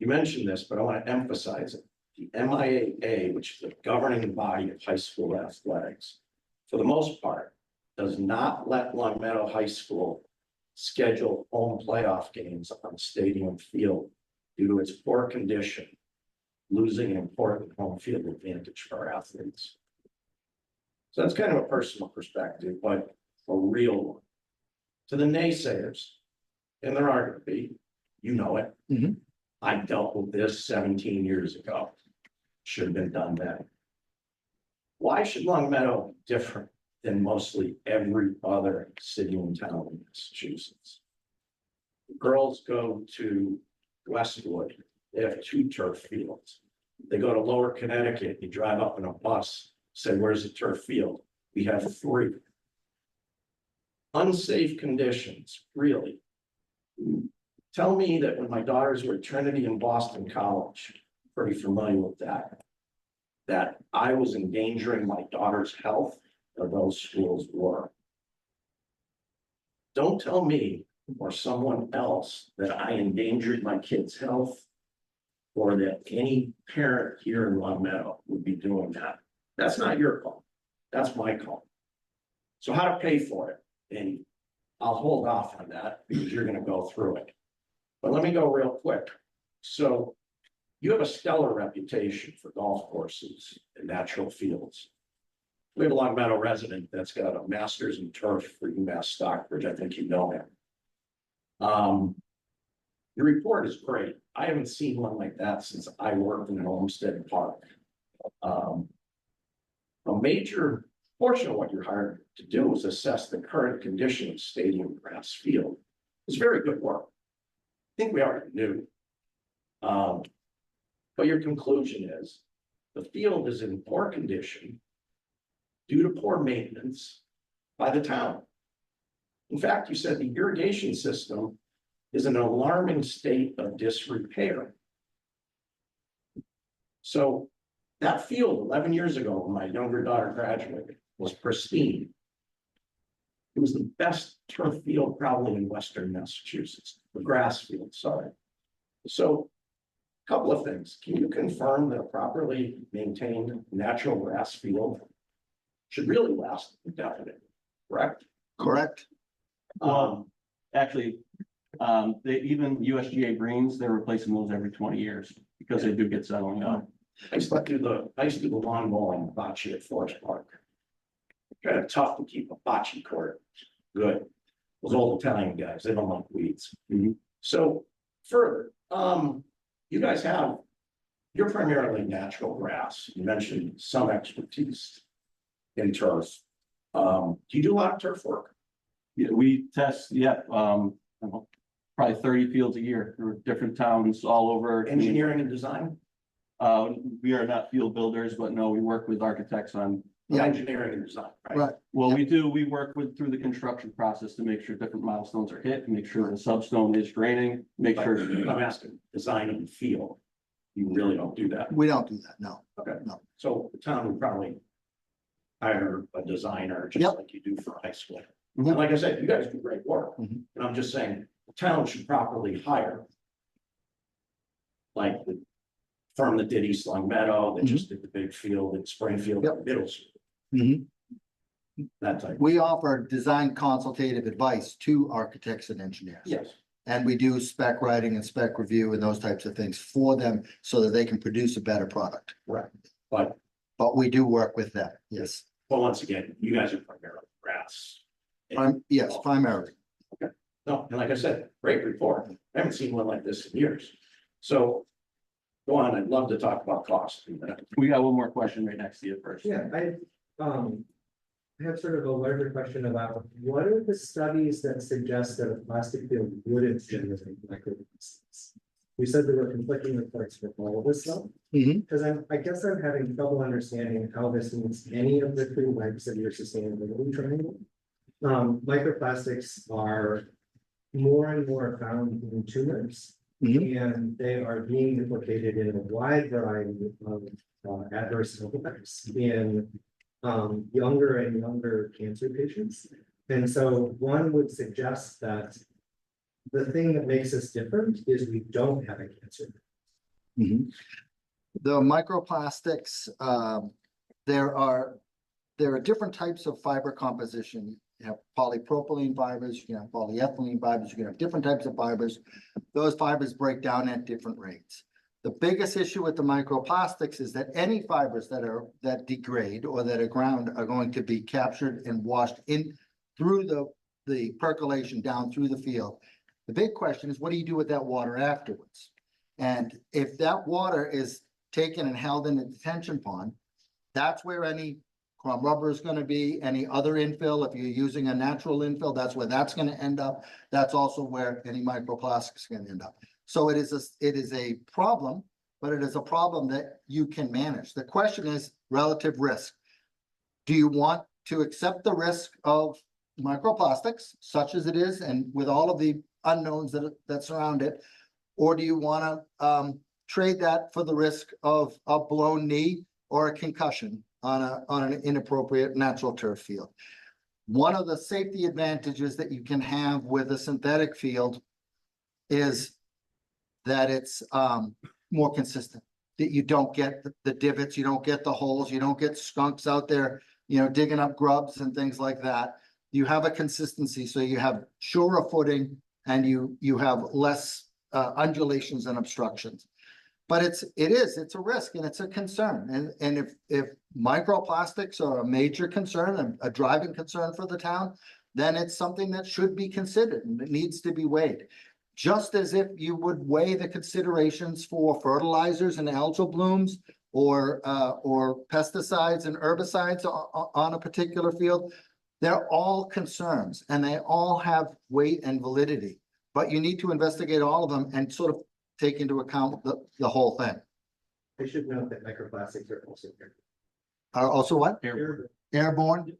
You mentioned this, but I want to emphasize it. The MIAA, which is the governing body of high school athletics, for the most part, does not let Longmeadow High School schedule home playoff games on the stadium field due to its poor condition, losing an important home field advantage for our athletes. So that's kind of a personal perspective, but a real one. To the naysayers, and there are going to be, you know it. Mhm. I dealt with this 17 years ago. Should have been done then. Why should Longmeadow be different than mostly every other city and town in Massachusetts? Girls go to Westwood, they have 2 turf fields. They go to Lower Connecticut, you drive up in a bus, say, where's the turf field? We have 3. Unsafe conditions, really. Tell me that when my daughters were at Trinity and Boston College, pretty familiar with that I was endangering my daughter's health, or those schools were. Don't tell me or someone else that I endangered my kid's health, or that any parent here in Longmeadow would be doing that. That's not your call. That's my call. So how to pay for it, and I'll hold off on that because you're gonna go through it. But let me go real quick. So you have a stellar reputation for golf courses and natural fields. We have a Longmeadow resident that's got a master's in turf for UMass Stockbridge. I think you know him. The report is great. I haven't seen one like that since I worked in an Olmsted Park. A major portion of what you're hired to do is assess the current condition of stadium grass field. It's very good work. I think we already knew. But your conclusion is the field is in poor condition due to poor maintenance by the town. In fact, you said the irrigation system is in an alarming state of disrepair. So that field 11 years ago, when my younger daughter graduated, was pristine. It was the best turf field probably in Western Massachusetts, the grass field, sorry. So a couple of things. Can you confirm that a properly maintained natural grass field should really last indefinitely, correct? Correct. Well, actually, they even USGA greens, they're replacing those every 20 years because they do get settling up. I used to do the lawn mowing bocce at Forest Park. Kind of tough to keep a bocce court good. Those old Italian guys, they don't like weeds. Mhm. So further, you guys have, you're primarily natural grass. You mentioned some expertise in turf. Do you do a lot of turf work? Yeah, we test, probably 30 fields a year for different towns all over. Engineering and design? We are not field builders, but no, we work with architects on, Yeah. Engineering and design, right? Right, well, we work with through the construction process to make sure different milestones are hit, make sure the substone is draining, make But sure. I'm asking, design and field. You really don't do that. we don't do that, no. Okay. No. So the town would probably hire a designer, just Yep. like you do for high school. Mhm. And like I said, you guys do great work. Mhm. And I'm just saying, the town should properly hire. Like the firm that did East Longmeadow, that just did the big field at Springfield Yep. Middle School, Mhm. that type. We offer design consultative advice to architects and engineers. Yes, And we do spec writing and spec review and those types of things for them so that they can produce a better product. right. But, But we do work with them, yes. but once again, you guys are primarily grass. Yes, primarily. No, and like I said, great report. I haven't seen one like this in years. So go on, I'd love to talk about cost. We got one more question right next to you first. Yeah, I have sort of a larger question about what are the studies that suggest that a plastic field wouldn't generate microplastics? You said there were conflicting reports for all of this stuff, Mhm. because I guess I'm having trouble understanding how this meets any of the three legs of your sustainability triangle. Microplastics are more and more found in tumors. And they are being implicated in a wide variety of adverse health effects in younger and younger cancer patients. And so one would suggest that the thing that makes us different is we don't have a cancer. Mhm. The microplastics, there are different types of fiber composition. You have polypropylene fibers, you can have polyethylene fibers, you can have different types of fibers. Those fibers break down at different rates. The biggest issue with the microplastics is that any fibers that degrade or that are ground are going to be captured and washed in through the percolation down through the field. The big question is, what do you do with that water afterwards? And if that water is taken and held in a detention pond, that's where any crumb rubber is gonna be, any other infill, if you're using a natural infill, that's where that's gonna end up. That's also where any microplastics can end up. So it is a problem, but it is a problem that you can manage. The question is relative risk. Do you want to accept the risk of microplastics, such as it is, and with all of the unknowns that surround it? Or do you wanna trade that for the risk of a blown knee or a concussion on an inappropriate natural turf field? One of the safety advantages that you can have with a synthetic field is that it's more consistent, that you don't get the divots, you don't get the holes, you don't get skunks out there, digging up grubs and things like that. You have a consistency, so you have surer footing and you have less undulations and obstructions. But it's a risk and it's a concern. And if microplastics are a major concern, a driving concern for the town, then it's something that should be considered and it needs to be weighed. Just as if you would weigh the considerations for fertilizers and algal blooms or pesticides and herbicides on a particular field, they're all concerns and they all have weight and validity. But you need to investigate all of them and sort of take into account the whole thing. I should note that microplastics are also here. Are also what? Airborne. Airborne?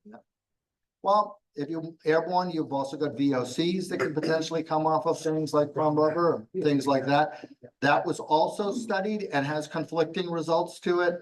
Well, if you're airborne, you've also got VOCs that can potentially come off of things like crumb rubber, or things like that. That was also studied and has conflicting results to it.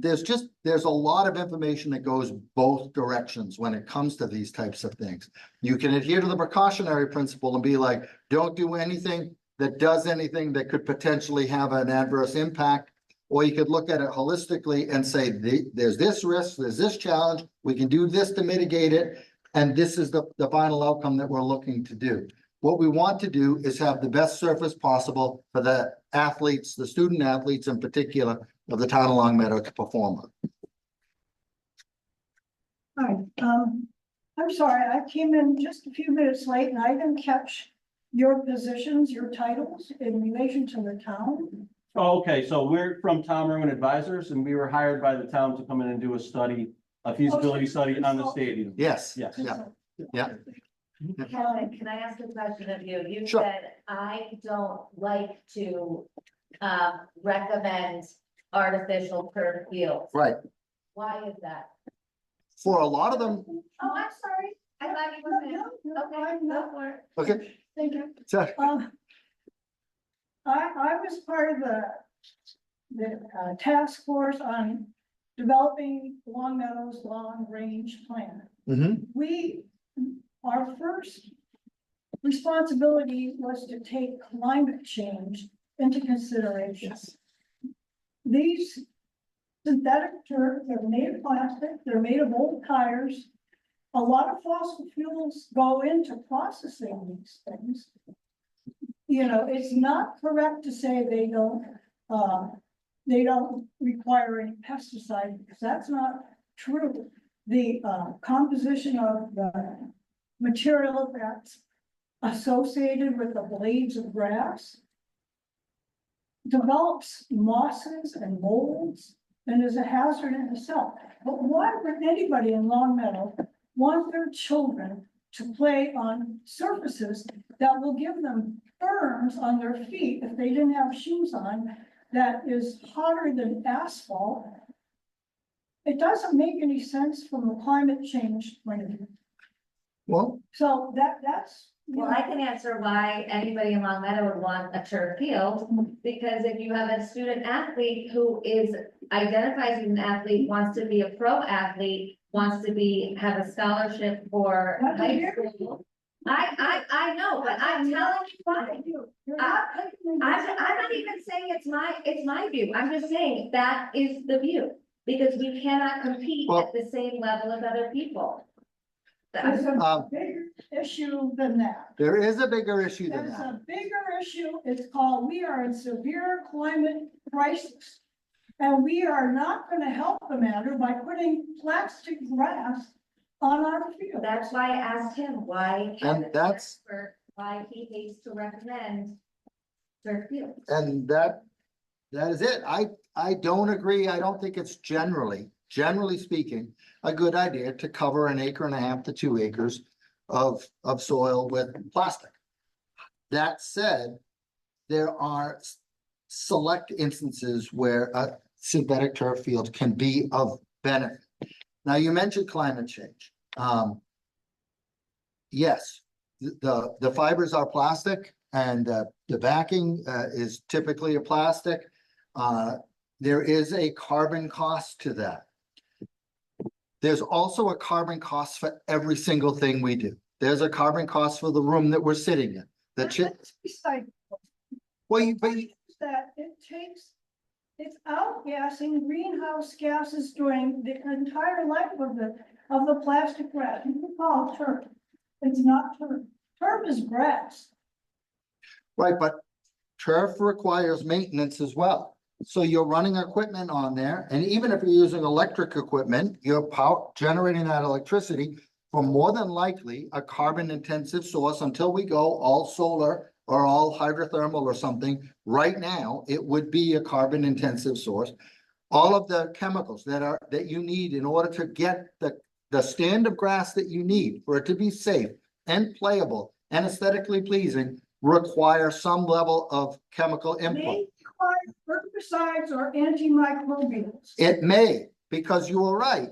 There's a lot of information that goes both directions when it comes to these types of things. You can adhere to the precautionary principle and be like, don't do anything that does anything that could potentially have an adverse impact. Or you could look at it holistically and say, there's this risk, there's this challenge, we can do this to mitigate it. And this is the final outcome that we're looking to do. What we want to do is have the best surface possible for the athletes, the student athletes in particular of the town of Longmeadow to perform on. Hi, I'm sorry, I came in just a few minutes late and I didn't catch your positions, your titles in relation to the town. Oh, okay, so we're from Tom Irwin Advisors, and we were hired by the town to come in and do a study, a feasibility study on the stadium. Yes, Yes. yeah, yeah. Kevin, can I ask a question of you? You Sure. said, I don't like to recommend artificial turf fields. Right. Why is that? For a lot of them, Oh, I'm sorry. I thought you were saying, okay, go for it. okay, Thank you. so, I was part of the task force on developing Longmeadow's long-range plan. mhm, Our first responsibility was to take climate change into consideration. yes, These synthetic turf, they're made of plastic, they're made of old tires. A lot of fossil fuels go into processing these things. You know, it's not correct to say they don't require any pesticide, because that's not true. The composition of the material that's associated with the blades of grass develops mosses and molds and is a hazard in itself. But why would anybody in Longmeadow want their children to play on surfaces that will give them burns on their feet if they didn't have shoes on that is hotter than asphalt? It doesn't make any sense from a climate change point of view. well, So that's. Well, I can answer why anybody in Longmeadow would want a turf field, because if you have a student athlete who identifies as an athlete, wants to be a pro athlete, wants to have a scholarship for high school. I know, but I'm telling you why. I'm not even saying it's my view. I'm just saying that is the view, because we cannot compete Well- at the same level as other people. There's a Um, bigger issue than that. there is a bigger issue than There's that. a bigger issue. It's called, we are in severe climate crisis. And we are not gonna help the matter by putting plastic grass on our field. That's why I asked him why. And that's- Why he hates to recommend turf fields. And that is it. I don't agree. I don't think it's generally speaking, a good idea to cover 1.5 acres to 2 acres of soil with plastic. That said, there are select instances where a synthetic turf field can be of benefit. Now, you mentioned climate change. Yes, the fibers are plastic and the backing is typically a plastic. There is a carbon cost to that. There's also a carbon cost for every single thing we do. There's a carbon cost for the room that we're sitting in. The chip, That's beside well, that it's outgassing greenhouse gases during the entire life of the plastic grass. You can call it turf. It's not turf. Turf is grass. right, but turf requires maintenance as well. So you're running equipment on there, and even if you're using electric equipment, you're generating that electricity from more than likely a carbon intensive source until we go all solar or all hydrothermal or something. Right now, it would be a carbon intensive source. All of the chemicals that you need in order to get the stand of grass that you need for it to be safe and playable and aesthetically pleasing require some level of chemical input. They require herbicides or antimicrobials. It may, because you are right,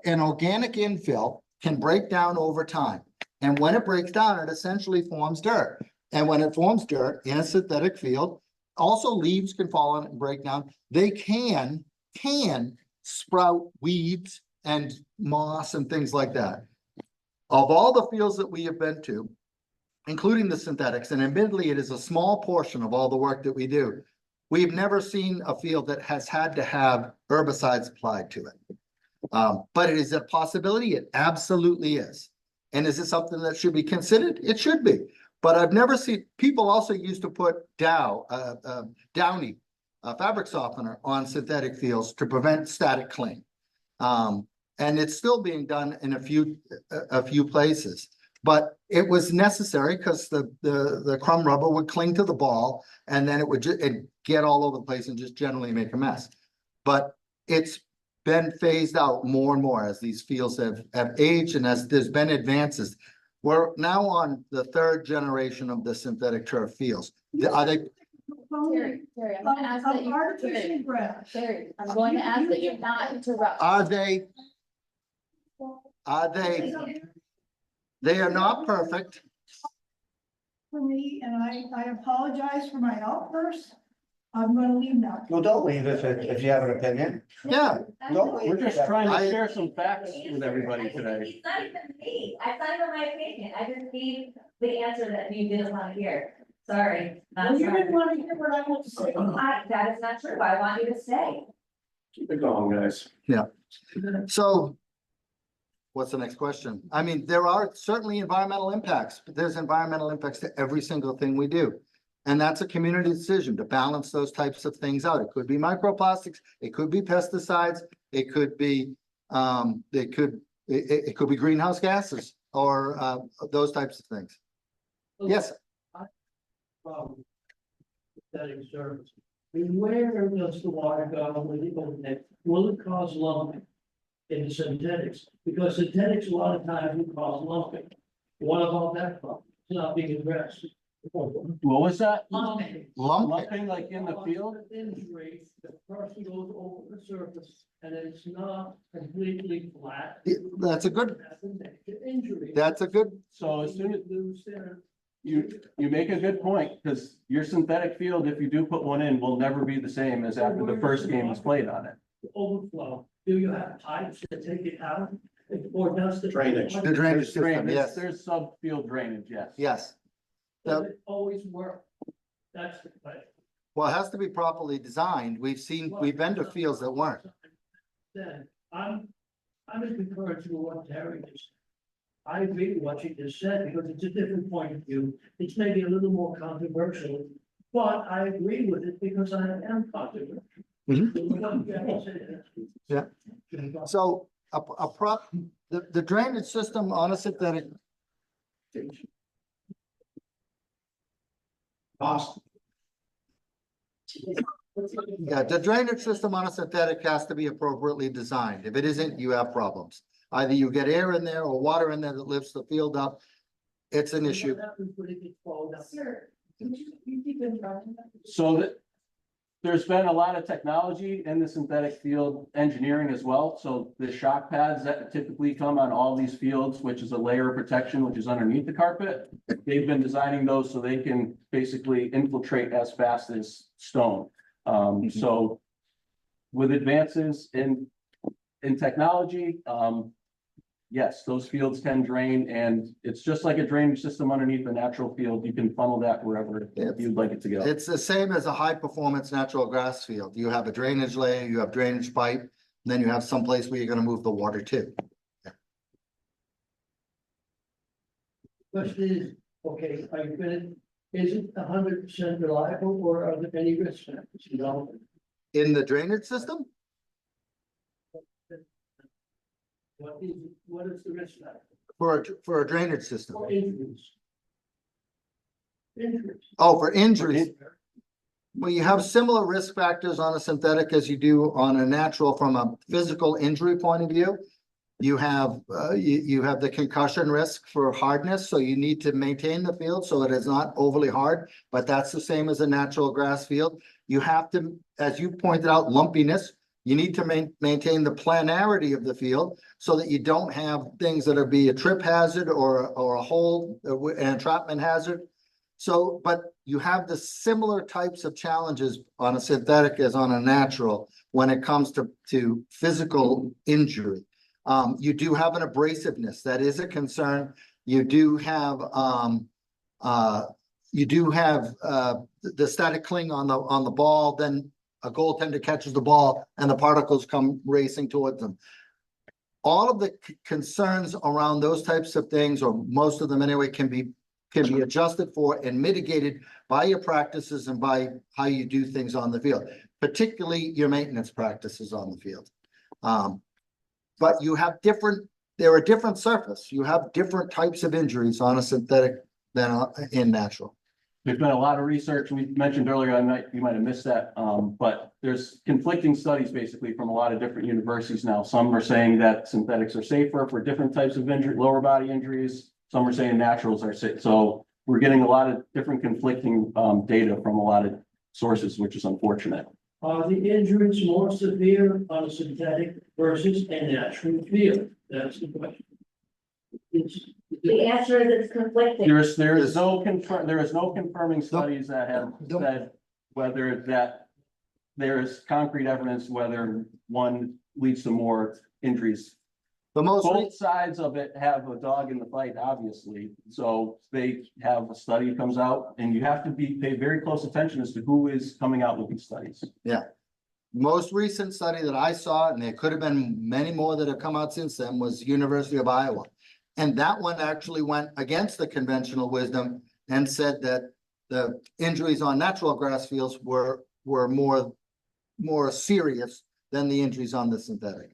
an organic infill can break down over time. And when it breaks down, it essentially forms dirt. And when it forms dirt in a synthetic field, also leaves can fall on it and break down. They can sprout weeds and moss and things like that. Of all the fields that we have been to, including the synthetics, and admittedly, it is a small portion of all the work that we do. We've never seen a field that has had to have herbicides applied to it. But it is a possibility. It absolutely is. And is it something that should be considered? It should be. But I've never seen, people also used to put Downy, fabric softener on synthetic fields to prevent static cling. And it's still being done in a few places. But it was necessary because the crumb rubber would cling to the ball and then it would get all over the place and just generally make a mess. But it's been phased out more and more as these fields have aged and as there's been advances. We're now on the third generation of the synthetic turf fields. Are they? Terry, I'm gonna ask that you. Artificial grass. Terry, I'm going to ask that you not interrupt. Are they? They are not perfect. For me, and I apologize for my outburst. I'm gonna leave now. Well, don't leave if you have an opinion. Yeah. We're just trying I- to share some facts with everybody today. It's not even me, it's not even my opinion, I just need the answer that you didn't want to hear, sorry. Well, Not you sorry. didn't want to hear what I want to say. That is not true, I want you to stay. Keep it going, guys. So what's the next question? I mean, there are certainly environmental impacts, but there's environmental impacts to every single thing we do. And that's a community decision to balance those types of things out. It could be microplastics, it could be pesticides, it could be it could be greenhouse gases or those types of things. Yes, Synthetic surface. I mean, where does the water go when it goes in? Will it cause lumping in the synthetics? Because synthetics a lot of times will cause lumping. What about that problem? It's not being addressed. What was that? Lumping. Lumping like in the field? Injury, the person goes over the surface and it's not completely flat. that's a good, That's a major injury. that's a good, So as soon as Lose their- you make a good point, because your synthetic field, if you do put one in, will never be the same as after the first game is played on it. Overflow. Do you have pipes that take it out? Or does the? Drainage. the drainage system, Drainage, yes, there's sub-field drainage, yes. yes. Does it always work? That's the question. Well, it has to be properly designed. We've been to fields that weren't. Then, I'm in concurrence with what Terry just. I agree with what you just said, because it's a different point of view. It's maybe a little more controversial, but I agree with it because I am controversial. Yeah. So the drainage system on a synthetic, Cost. yeah, the drainage system on a synthetic has to be appropriately designed. If it isn't, you have problems. Either you get air in there or water in there that lifts the field up. It's an issue. So that there's been a lot of technology in the synthetic field engineering as well. So the shock pads that typically come on all these fields, which is a layer of protection, which is underneath the carpet. They've been designing those so they can basically infiltrate as fast as stone. So with advances in technology, yes, those fields can drain, and it's just like a drainage system underneath a natural field. You can funnel that wherever you'd like it to go. It's the same as a high performance natural grass field. You have a drainage layer, you have drainage pipe, and then you have some place where you're gonna move the water to. Question is, okay, are you gonna, is it 100% reliable or are there any risk factors involved? In the drainage system, What is the risk factor for a drainage system. for injuries? Injuries. Oh, for injuries. Well, you have similar risk factors on a synthetic as you do on a natural from a physical injury point of view. You have, you have the concussion risk for hardness, so you need to maintain the field so it is not overly hard, but that's the same as a natural grass field. You have to, as you pointed out, lumpiness. You need to maintain the planarity of the field so that you don't have things that are be a trip hazard or a hole, an entrapment hazard. So, but you have the similar types of challenges on a synthetic as on a natural when it comes to physical injury. You do have an abrasiveness that is a concern. You do have the static cling on the ball. Then a goaltender catches the ball and the particles come racing towards them. all of the concerns around those types of things, or most of them anyway, can be adjusted for and mitigated by your practices and by how you do things on the field, particularly your maintenance practices on the field. But you have they're a different surface. You have different types of injuries on a synthetic than in natural. There's been a lot of research, we mentioned earlier, you might have missed that, but there's conflicting studies basically from a lot of different universities now. Some are saying that synthetics are safer for different types of injury, lower body injuries. Some are saying naturals are safe. So we're getting a lot of different conflicting data from a lot of sources, which is unfortunate. Are the injuries more severe on a synthetic versus a natural field? That's the question. The answer is it's conflicting. There is no confirming studies that have said whether that there is concrete evidence whether one leads to more injuries. Both sides of it have a dog in the fight, obviously. So they have a study comes out, and you have to pay very close attention as to who is coming out with these studies. Yeah. Most recent study that I saw, and there could have been many more that have come out since then, was University of Iowa. And that one actually went against the conventional wisdom and said that the injuries on natural grass fields were more serious than the injuries on the synthetic.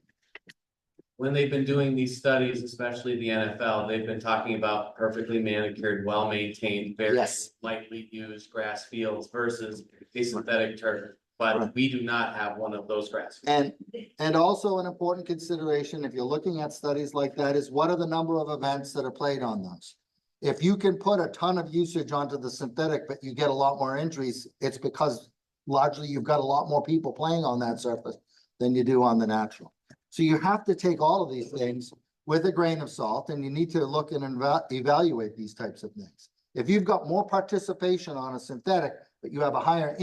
When they've been doing these studies, especially the NFL, they've been talking about perfectly manicured, well-maintained, very lightly used grass fields versus a synthetic turf. But we do not have one of those grass fields. And also an important consideration, if you're looking at studies like that, is what are the number of events that are played on those? If you can put a ton of usage onto the synthetic, but you get a lot more injuries, it's because largely you've got a lot more people playing on that surface than you do on the natural. So you have to take all of these things with a grain of salt, and you need to look and evaluate these types of things. If you've got more participation on a synthetic, but you have a higher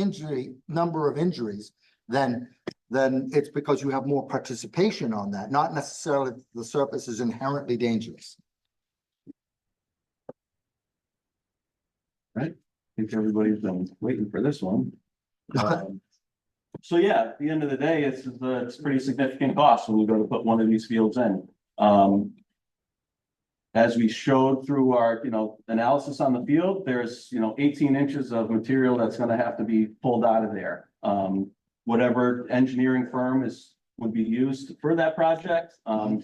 number of injuries, then it's because you have more participation on that, not necessarily the surface is inherently dangerous. Right. I think everybody's been waiting for this one. So yeah, at the end of the day, it's pretty significant cost when you go to put one of these fields in. As we showed through our, analysis on the field, there's, 18 inches of material that's going to have to be pulled out of there. Whatever engineering firm would be used for that project,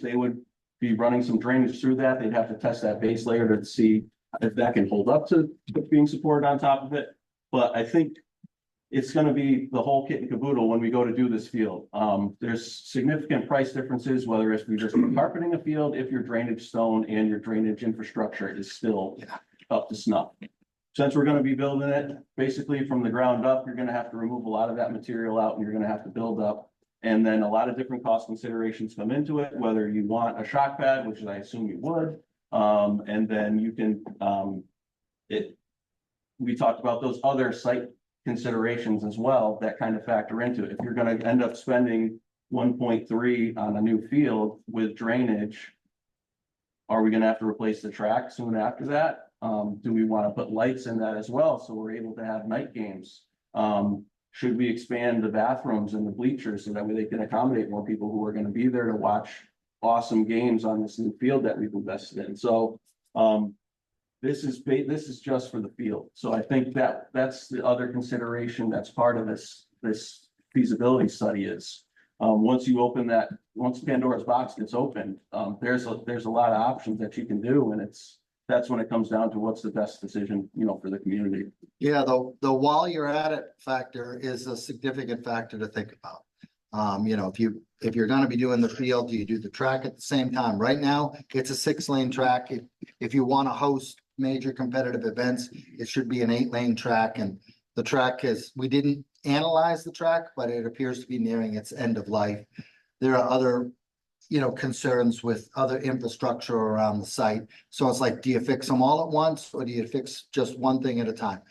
they would be running some drainage through that. They'd have to test that base layer to see if that can hold up to being supported on top of it. But I think it's going to be the whole kit and caboodle when we go to do this field. There's significant price differences, whether it's we just carpeting a field, if your drainage stone and your drainage infrastructure is still up to snuff. Since we're going to be building it basically from the ground up, you're going to have to remove a lot of that material out, and you're going to have to build up. And then a lot of different cost considerations come into it, whether you want a shock pad, which I assume you would. And then you can, we talked about those other site considerations as well that kind of factor into it. If you're going to end up spending 1.3 on a new field with drainage, are we going to have to replace the track soon after that? Do we want to put lights in that as well so we're able to have night games? Should we expand the bathrooms and the bleachers so that way they can accommodate more people who are going to be there to watch awesome games on this new field that we've invested in? So this is just for the field. So I think that's the other consideration that's part of this feasibility study is once Pandora's box gets opened, there's a lot of options that you can do, and that's when it comes down to what's the best decision, for the community. Yeah, the while you're at it factor is a significant factor to think about. If you're going to be doing the field, do you do the track at the same time? Right now, it's a 6-lane track. If you want to host major competitive events, it should be an 8-lane track. And the track we didn't analyze the track, but it appears to be nearing its end of life. There are other, concerns with other infrastructure around the site. So it's like, do you fix them all at once, or do you fix just one thing at a time?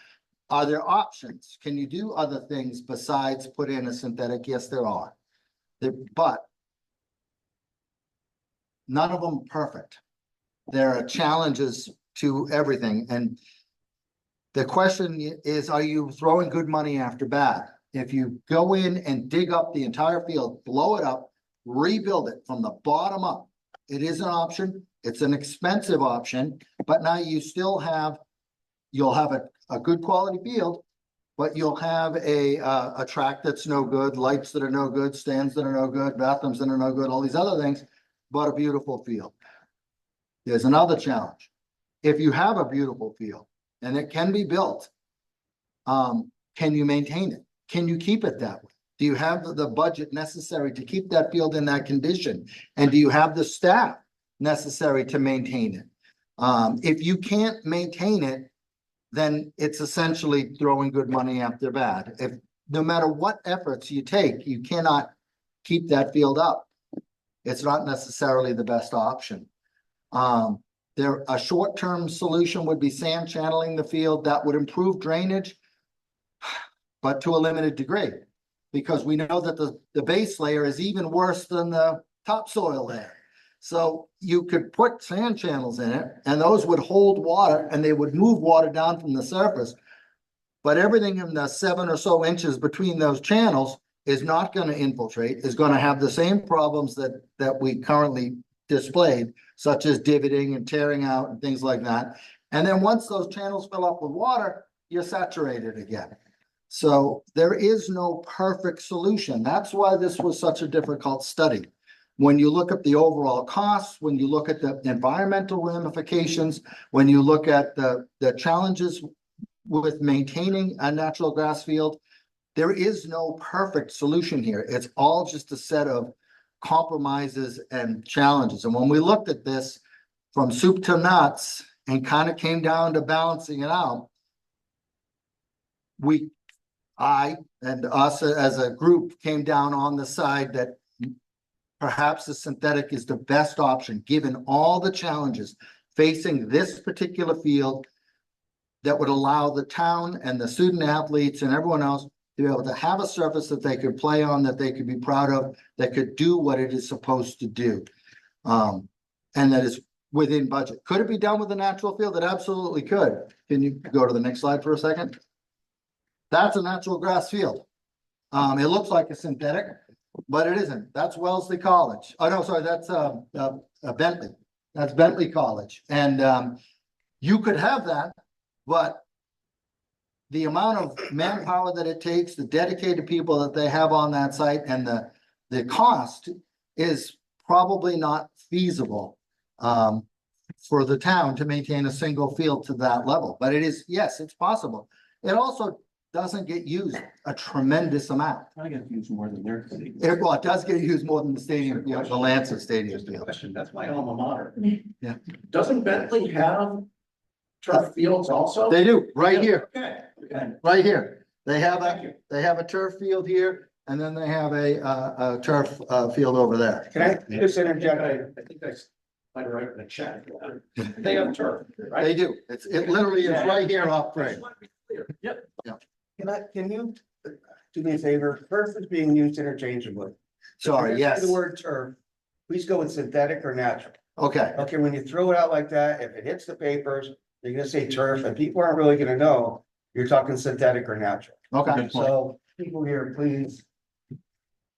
Are there options? Can you do other things besides put in a synthetic? Yes, there are. But none of them perfect. There are challenges to everything. And the question is, are you throwing good money after bad? If you go in and dig up the entire field, blow it up, rebuild it from the bottom up, It is an option. It's an expensive option, but now you still have, you'll have a good quality field, but you'll have a track that's no good, lights that are no good, stands that are no good, bathrooms that are no good, all these other things, but a beautiful field. There's another challenge. If you have a beautiful field and it can be built, can you maintain it? Can you keep it that way? Do you have the budget necessary to keep that field in that condition? And do you have the staff necessary to maintain it? If you can't maintain it, then it's essentially throwing good money after bad. If no matter what efforts you take, you cannot keep that field up. It's not necessarily the best option. A short-term solution would be sand channeling the field. That would improve drainage, but to a limited degree, because we know that the base layer is even worse than the topsoil layer. So you could put sand channels in it and those would hold water and they would move water down from the surface. But everything in the 7 or so inches between those channels is not going to infiltrate, is going to have the same problems that we currently displayed, such as divoting and tearing out and things like that. And then once those channels fill up with water, you're saturated again. So there is no perfect solution. That's why this was such a difficult study. When you look at the overall costs, when you look at the environmental ramifications, when you look at the challenges with maintaining a natural grass field, there is no perfect solution here. It's all just a set of compromises and challenges. And when we looked at this from soup to nuts and kind of came down to balancing it out, I and us as a group came down on the side that perhaps the synthetic is the best option, given all the challenges facing this particular field that would allow the town and the student athletes and everyone else to be able to have a surface that they could play on, that they could be proud of, that could do what it is supposed to do. And that is within budget. Could it be done with a natural field? It absolutely could. Can you go to the next slide for a second? That's a natural grass field. It looks like a synthetic, but it isn't. That's Wellesley College. Oh, no, sorry, that's Bentley. That's Bentley College. And you could have that, but the amount of manpower that it takes, the dedicated people that they have on that site, and the cost is probably not feasible for the town to maintain a single field to that level. But it is, yes, it's possible. It also doesn't get used a tremendous amount. I get used more than their city. Well, it does get used more than the stadium, you know, the Lancet Stadium Just a field. question, that's my alma mater. Yeah. Doesn't Bentley have turf fields also? They do, right here, Okay. right here. They have Thank you. a turf field here, and then they have a turf field over there. Can I just interject? I think I might write in a check. They have turf, right? They do. It literally is right here off I frame. just want to be clear. Yep. Can you do me a favor? Turf is being used interchangeably. Sorry, If you're gonna say yes. The word turf, please go with synthetic or natural. Okay, Okay, when you throw it out like that, if it hits the papers, you're gonna say turf and people aren't really gonna know you're talking synthetic or natural. okay. So people here, please.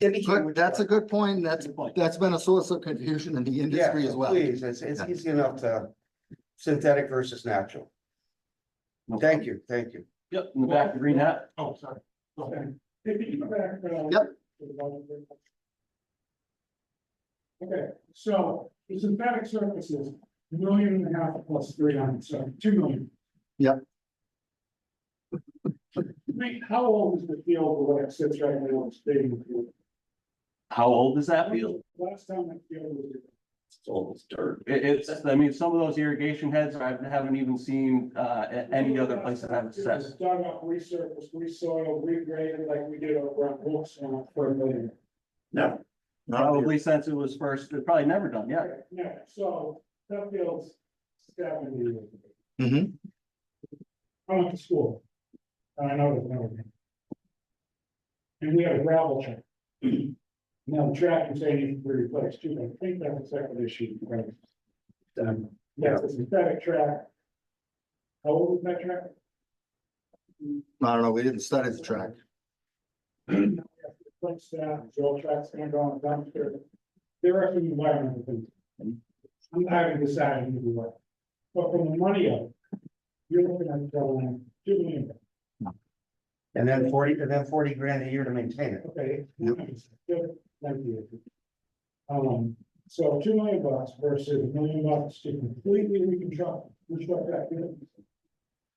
Good, that's a good point. That's been a source of confusion in the industry Yeah, as well. please, it's easy enough to synthetic versus natural. Thank you, thank you. Yep, in the back, the green hat. Oh, sorry. Okay. If you go back, Yep. Okay, so the synthetic surfaces, 1.5 million plus 300, so 2 million. Yep. How old is the field the way it sits right now in stadium field? How old is that field? Last time that field was. It's old as dirt. It's, I mean, some of those irrigation heads, I haven't even seen, any other place that have It was assessed. dug up, resurfaced, resoiled, regraded like we did over on Wilkes for $1 million. No, Probably since it was first, it probably never done, yeah. Yeah, so that field's 70 years ago. Mhm. I went to school. And I know there's never been. And we had a gravel track. Now the track is saying needs to be replaced too, I think that's a separate issue. Right? That's a synthetic track. How old is that track? I don't know, we didn't study the track. Foot staff, drill tracks, and on dumpster. There are some environmental things. I'm not having decided to do what. But from the money of, it, you're looking at $2 million. And then 40 grand a year to maintain it. Okay. Good, thank you. So $2 million versus $1 million to completely reconstruct that building.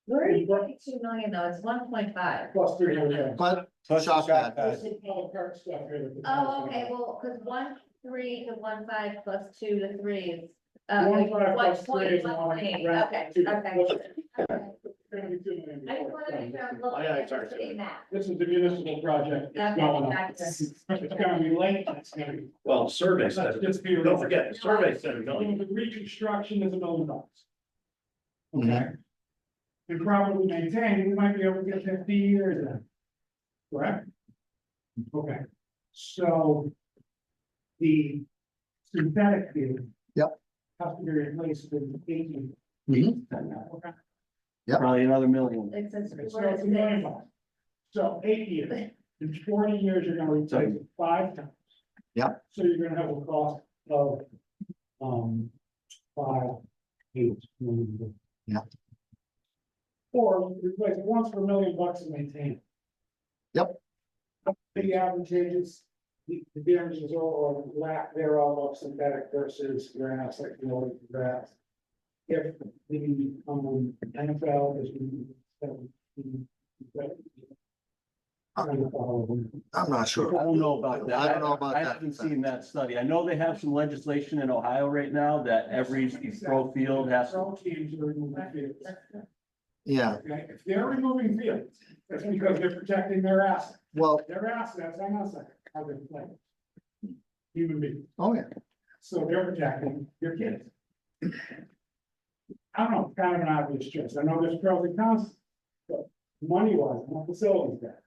Where are you getting 2 million though? It's 1.5. Plus 300. But Plus the shop shop that. This is all the cart stuff here. Oh, okay, well, because 1.3 to 1.5 plus 2 to 3 is. 1.5 plus 3 is 1.8, one. okay. I just want to make sure I'm looking at the same map. This is the municipal project. It's Okay, going on. gotcha. It's gonna be late, it's gonna be. Well, survey Let's said, just be. don't forget, the survey said $1 million. The reconstruction is $1 million. Okay. Mhm. And properly maintained, we might be able to get 50 years in. Correct? Okay, so. The synthetic field. Yep. Has to be replaced with 18. Mhm. Okay. Probably another million. It says. So it's $1 million. So 8 years, in 40 years, you're gonna replace it 5 times. Yep. So you're gonna have a cost of, 5, 8 million. Yep. Or you replace it once for $1 million and maintain it. Yep. The advantages, the damages or lack thereof of synthetic versus grass, like, grass. If the, NFL is. I'm not sure. I don't know about that. I don't know about I that. haven't seen that study. I know they have some legislation in Ohio right now that every pro field has. Pro teams are removing fields. Yeah, Okay, if they're removing fields, that's because they're protecting their assets. well, Their assets, hang on a second, are their players. Human beings, oh yeah, so they're protecting your kids. I don't know, kind of an obvious choice. I know there's pros and cons, but money wise, not facilities there.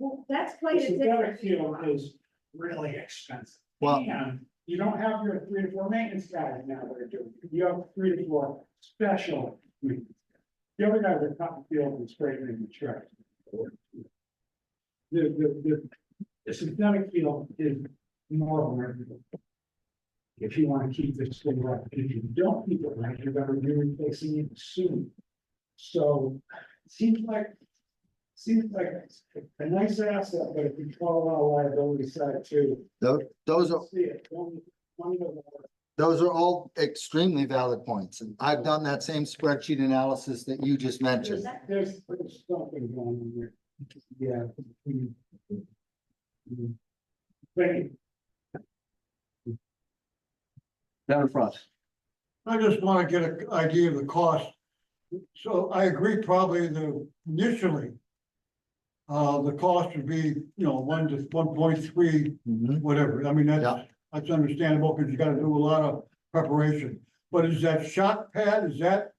Well, that's The quite a synthetic difference. field is really expensive. Well- And you don't have your 3 to 4 maintenance guys now that are doing it. You have 3 to 4 special maintenance. The other guys are cutting field and straightening the track. The synthetic field is more variable. If you want to keep this thing right, if you don't keep it right, you're gonna be replacing it soon. So it seems like a nice asset, but if you call on a liability side too. those are, See it, don't- money doesn't work. those are all extremely valid points. And I've done that same spreadsheet analysis that you just mentioned. There's something going on there. Yeah. Thank you. Down in front. I just want to get an idea of the cost. So I agree probably initially. The cost would be, 1 to 1.3, Mhm. whatever. I mean, Yeah. that's understandable because you gotta do a lot of preparation. But is that shock pad, is that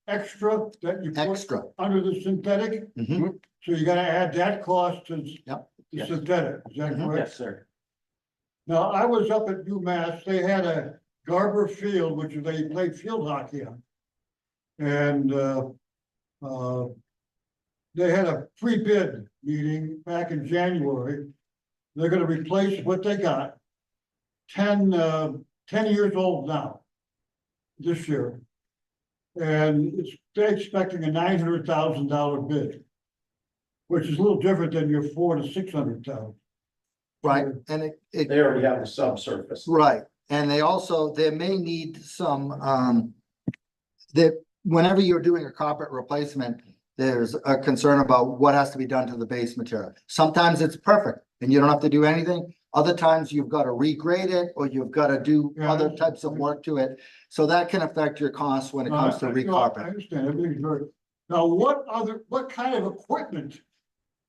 extra that you put Extra. under the synthetic? Mhm. So you gotta add that cost to Yep. the Yes. synthetic, is that Mhm. correct? Yes, sir. Now, I was up at UMass, they had a Garber Field, which they played field hockey on. And, they had a pre-bid meeting back in January. They're gonna replace what they got. 10 years old now. This year. And they're expecting a $900,000 bid. Which is a little different than your 400 to 600,000. Right, and it, They already have the subsurface. right, and they may need some, that whenever you're doing a carpet replacement, there's a concern about what has to be done to the base material. Sometimes it's perfect and you don't have to do anything. Other times you've got to regrade it or you've got to do Yeah, other types of work to it. So that can affect your costs when it comes to I recarpet. understand, everything's very, now what kind of equipment?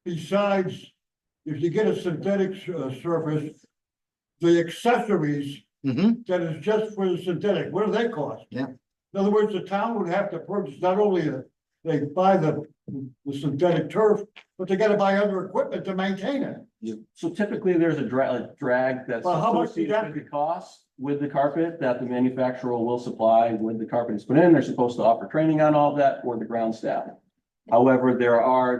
Besides, if you get a synthetic surface, the accessories Mhm. that is just for the synthetic, what do they cost? Yeah. In other words, the town would have to purchase not only they buy the synthetic turf, but they gotta buy other equipment to maintain it. So typically, there's a drag that's Well, how much is associated that? with the cost with the carpet that the manufacturer will supply when the carpet is put in. They're supposed to offer training on all of that for the ground staff. However,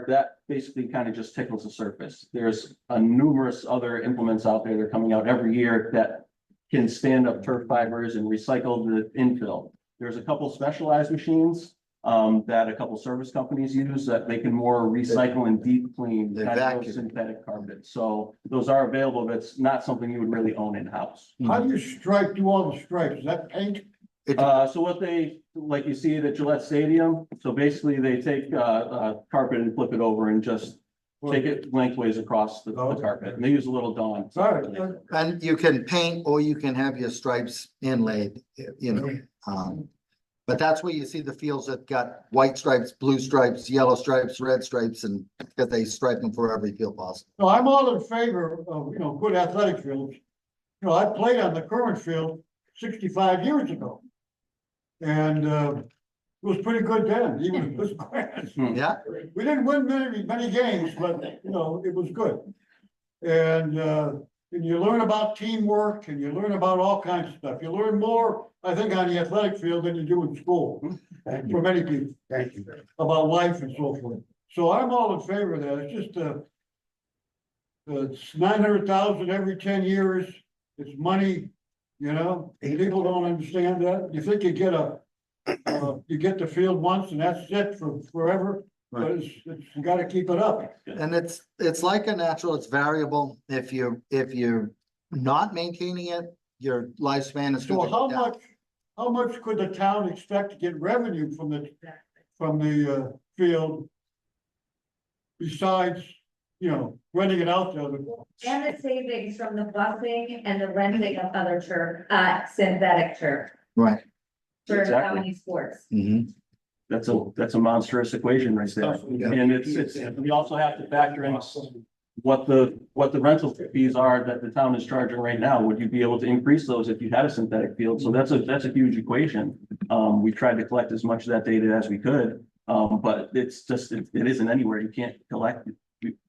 that basically kind of just tickles the surface. There's numerous other implements out there that are coming out every year that can stand up turf fibers and recycle the infill. There's a couple specialized machines that a couple service companies use that they can more recycle and deep clean They kind of vacuum. those synthetic carpet. So those are available, but it's not something you would really own in-house. How do you do all the stripes? Is that paint? So what they, like you see it at Gillette Stadium, so basically they take carpet and flip it over and just take it lengthways across the carpet, and they use a little Dawn. Sorry. And you can paint or you can have your stripes inlaid, you know. But that's where you see the fields that got white stripes, blue stripes, yellow stripes, red stripes, and because they stripe them for every field possible. No, I'm all in favor of, good athletic fields. I played on the current field 65 years ago. And it was pretty good then, even if it was grass. Yeah, We didn't win many games, but, it was good. And you learn about teamwork and you learn about all kinds of stuff. You learn more, I think, on the athletic field than you do in school, for many people. Thank you. About life and so forth. So I'm all in favor of that. It's just, it's 900,000 every 10 years. It's money, people don't understand that. You think you get you get the field once and that's it for forever. But you gotta keep it up. and it's like a natural, it's variable. If you're not maintaining it, your lifespan is. So gonna go down. how much could the town expect to get revenue from the field? Besides, renting it out to other. And the savings from the busing and the renting of other turf, synthetic turf Right. for Exactly. county sports. Mhm. That's a monstrous equation right there. And it's, we also have to factor in what the rental fees are that the town is charging right now. Would you be able to increase those if you had a synthetic field? So that's a huge equation. We tried to collect as much of that data as we could. But it's just, it isn't anywhere. You can't collect it.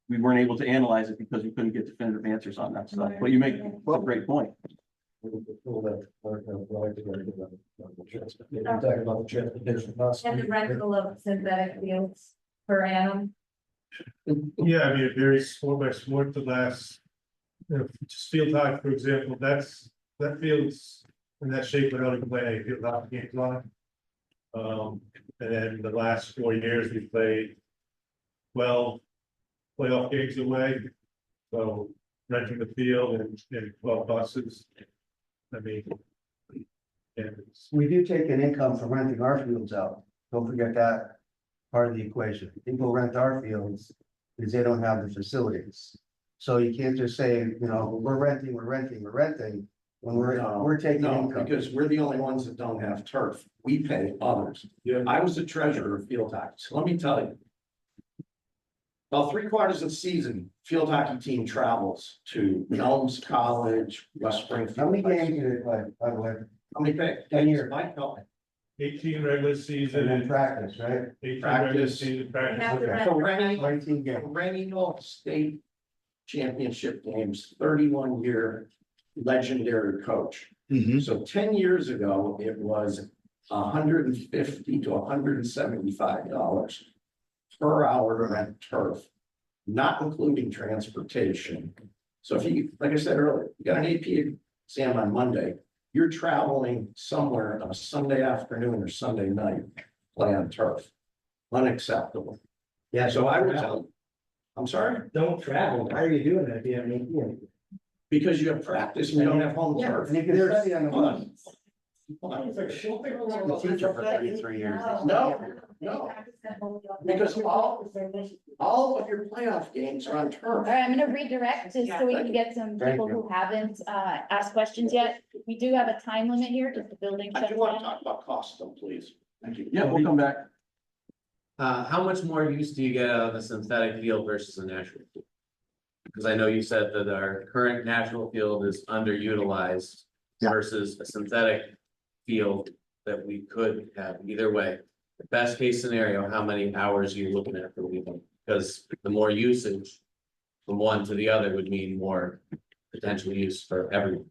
We weren't able to analyze it because we couldn't get definitive answers on that stuff. But you make a great point. And the rental of synthetic fields per annum. Yeah, I mean, it varies sport by sport. The last, just field hockey, for example, that field's in that shape without even playing any field hockey games on it. And then the last 4 years, we played 12 playoff games away. So renting the field and 12 buses. I mean. And We do take an income from renting our fields out. Don't forget that part of the equation. People rent our fields because they don't have the facilities. So you can't just say, we're renting, when we're taking No, income. because we're the only ones that don't have turf. We pay others. Yeah. I was the treasurer of field hockey. So let me tell you. About 3/4 of the season, field hockey team travels to Elms College, West Springfield. How many games do they play, by the way? How many pay? 10 years. Mike, help me. 18 regular And season then and practice, right? 18 practice. regular season practice. Have to Okay. rent- Perennial, 19 games. perennial state championship games, 31-year legendary coach. Mhm. So 10 years ago, it was $150 to $175 per hour to rent turf, not including transportation. So if you, like I said earlier, you got an AP exam on Monday, you're traveling somewhere on a Sunday afternoon or Sunday night, play on turf. Unacceptable. Yeah, So I would tell, I'm sorry, don't travel. Why are you doing that? Yeah, I mean, because you have practice and you don't have home turf. And you can study on the Hold on. weekends. Hold on. The teacher for 33 years. No, because all of your playoff games are on turf. All right, I'm gonna redirect just so we Thank can you. get some Thank people you. who haven't asked questions yet. We do have a time limit here because the building I shuts do want to down. talk about cost though, please. Thank you. Yeah, we'll come back. How much more use do you get out of a synthetic field versus a natural field? Because I know you said that our current natural field is underutilized Yeah. versus a synthetic field that we could have either way. The best case scenario, how many hours are you looking at per week? Because the more usage from one to the other would mean more potential use for everyone.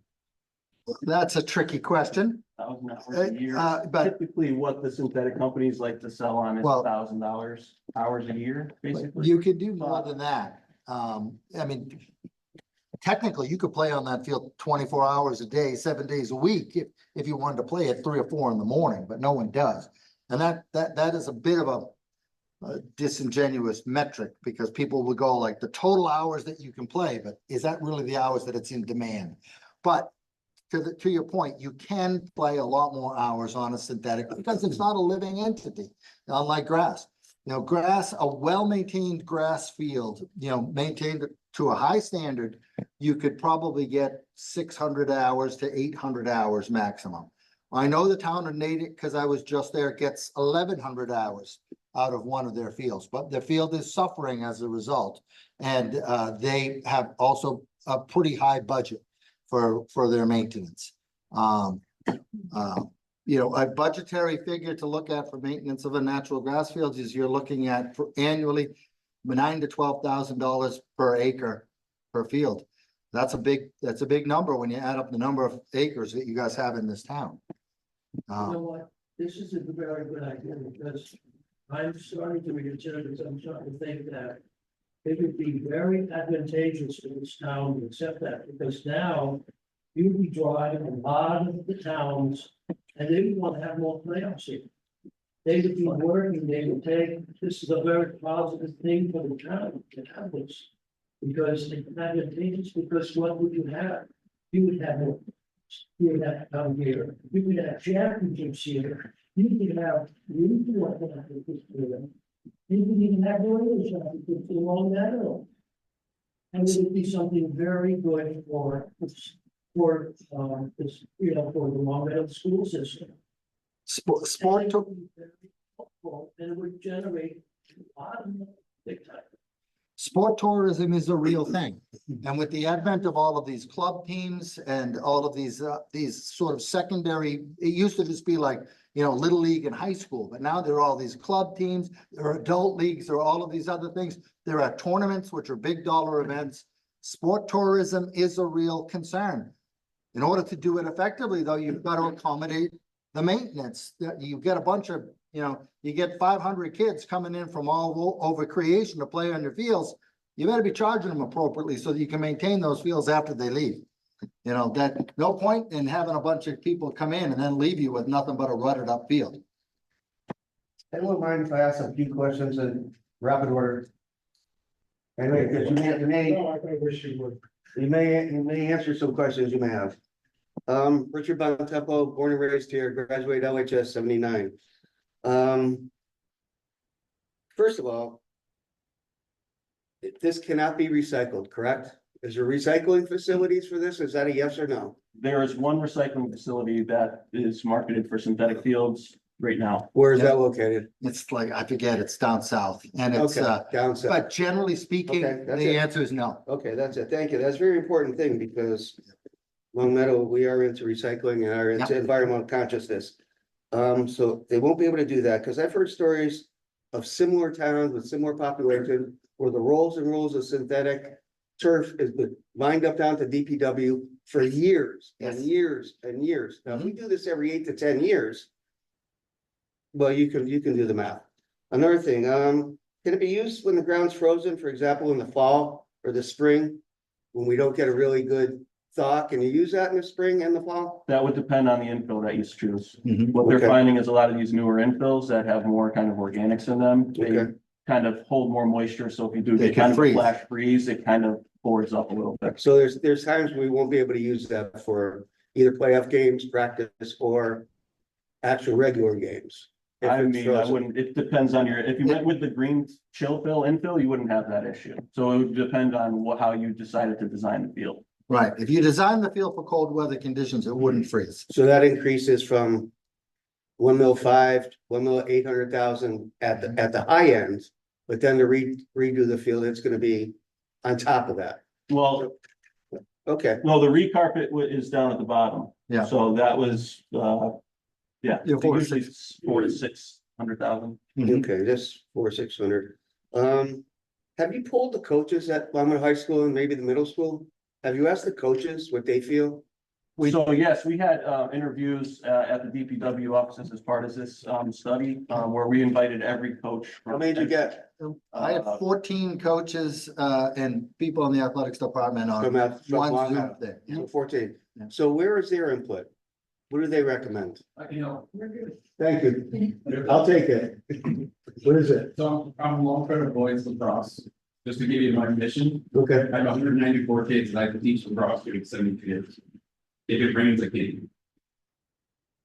That's a tricky question. $1,000 a year. But Typically, what the synthetic companies like to sell on is Well- $1,000 hours a year, basically. you could do more than that. I mean, technically you could play on that field 24 hours a day, 7 days a week, if you wanted to play at 3 or 4 in the morning, but no one does. And that is a bit of a disingenuous metric, because people would go like the total hours that you can play, but is that really the hours that it's in demand? But to your point, you can play a lot more hours on a synthetic because it's not a living entity, unlike grass. Grass, a well-maintained grass field, maintained to a high standard, you could probably get 600 hours to 800 hours maximum. I know the town of Natick, because I was just there, gets 1,100 hours out of one of their fields, but the field is suffering as a result. And they have also a pretty high budget for their maintenance. A budgetary figure to look at for maintenance of a natural grass field is you're looking at annually $9,000 to $12,000 per acre per field. That's a big number when you add up the number of acres that you guys have in this town. You know what, this is a very good idea, because I'm starting to reconsider this, I'm starting to think that it would be very advantageous for this town to accept that, because now you'd be drawing a lot of the towns, and they would want to have more playoffs here. They would be working, they would take, this is a very positive thing for the town, to have this. Because it's advantageous, because what would you have? You would have more. You would have down here, you would have championships here, you could have. You could even have Royal championships in Longmeadow. And it would be something very good for this, for the Longmeadow school system. Sport took. And it would generate a lot of big time. Sport tourism is a real thing. And with the advent of all of these club teams and all of these sort of secondary, it used to just be like, little league and high school, but now there are all these club teams, there are adult leagues, there are all of these other things. There are tournaments, which are big dollar events. Sport tourism is a real concern. In order to do it effectively, though, you've got to accommodate the maintenance. You get a bunch of, you get 500 kids coming in from all over creation to play on your fields. You better be charging them appropriately so that you can maintain those fields after they leave. That no point in having a bunch of people come in and then leave you with nothing but a rutted up field. Anyone mind if I ask a few questions in rapid order? Anyway, because I wish you would. you may answer some questions you may have. Richard Bontempo, born and raised here, graduated LHS 79. First of all, this cannot be recycled, correct? Is there recycling facilities for this? Is that a yes or no? There is one recycling facility that is marketed for synthetic fields right now. Where is that located? It's like, I forget, it's down south and it's, Okay, down south. but generally speaking, Okay, that's the it. answer is no. Okay, that's it. Thank you. That's a very important thing, because Longmeadow, we are into recycling and are into environmental consciousness. So they won't be able to do that, because I've heard stories of similar towns with similar population where the rolls and rolls of synthetic turf has been lined up down to DPW for years and years and years. Now, if we do this every 8 to 10 years, well, you can do the math. Another thing, can it be used when the ground's frozen, for example, in the fall or the spring, when we don't get a really good thaw? Can you use that in the spring and the fall? That would depend on the infill that you choose. Mhm. What they're Okay. finding is a lot of these newer infills that have more kind of organics in them. They Okay. kind of hold more moisture, so if you do They get can kind of a freeze. flash freeze, it kind of boards up a little bit. So there's times we won't be able to use that for either playoff games, practice, or actual regular games. If I it's mean, I frozen. wouldn't, it depends on if you went with the green chill fill infill, you wouldn't have that issue. So it would depend on how you decided to design the field. Right. If you design the field for cold weather conditions, it wouldn't freeze. So that increases from 1,500,000, 1,800,000 at the high end, but then to redo the field, it's gonna be on top of that. Well, Okay, no, the recarpet is down at the bottom. Yeah. So that was, yeah. Yeah, 4 to usually it's 400,000 to 600,000. okay, just 600. Have you polled the coaches at Longmeadow High School and maybe the middle school? Have you asked the coaches what they feel? So yes, we had interviews at the DPW offices as part of this study, where we invited every coach. How many did you get? I had 14 coaches, and people in the athletics department on From one Long Zoom Meadow. thing. So 14. Yeah. So where is their input? What do they recommend? Thank you. I'll take it. What is it? So I'm Longmeadow Boys Lacrosse, just to give you my mission. Okay. I have 194 kids and I can teach lacrosse to 70 kids. If it rains, I can't.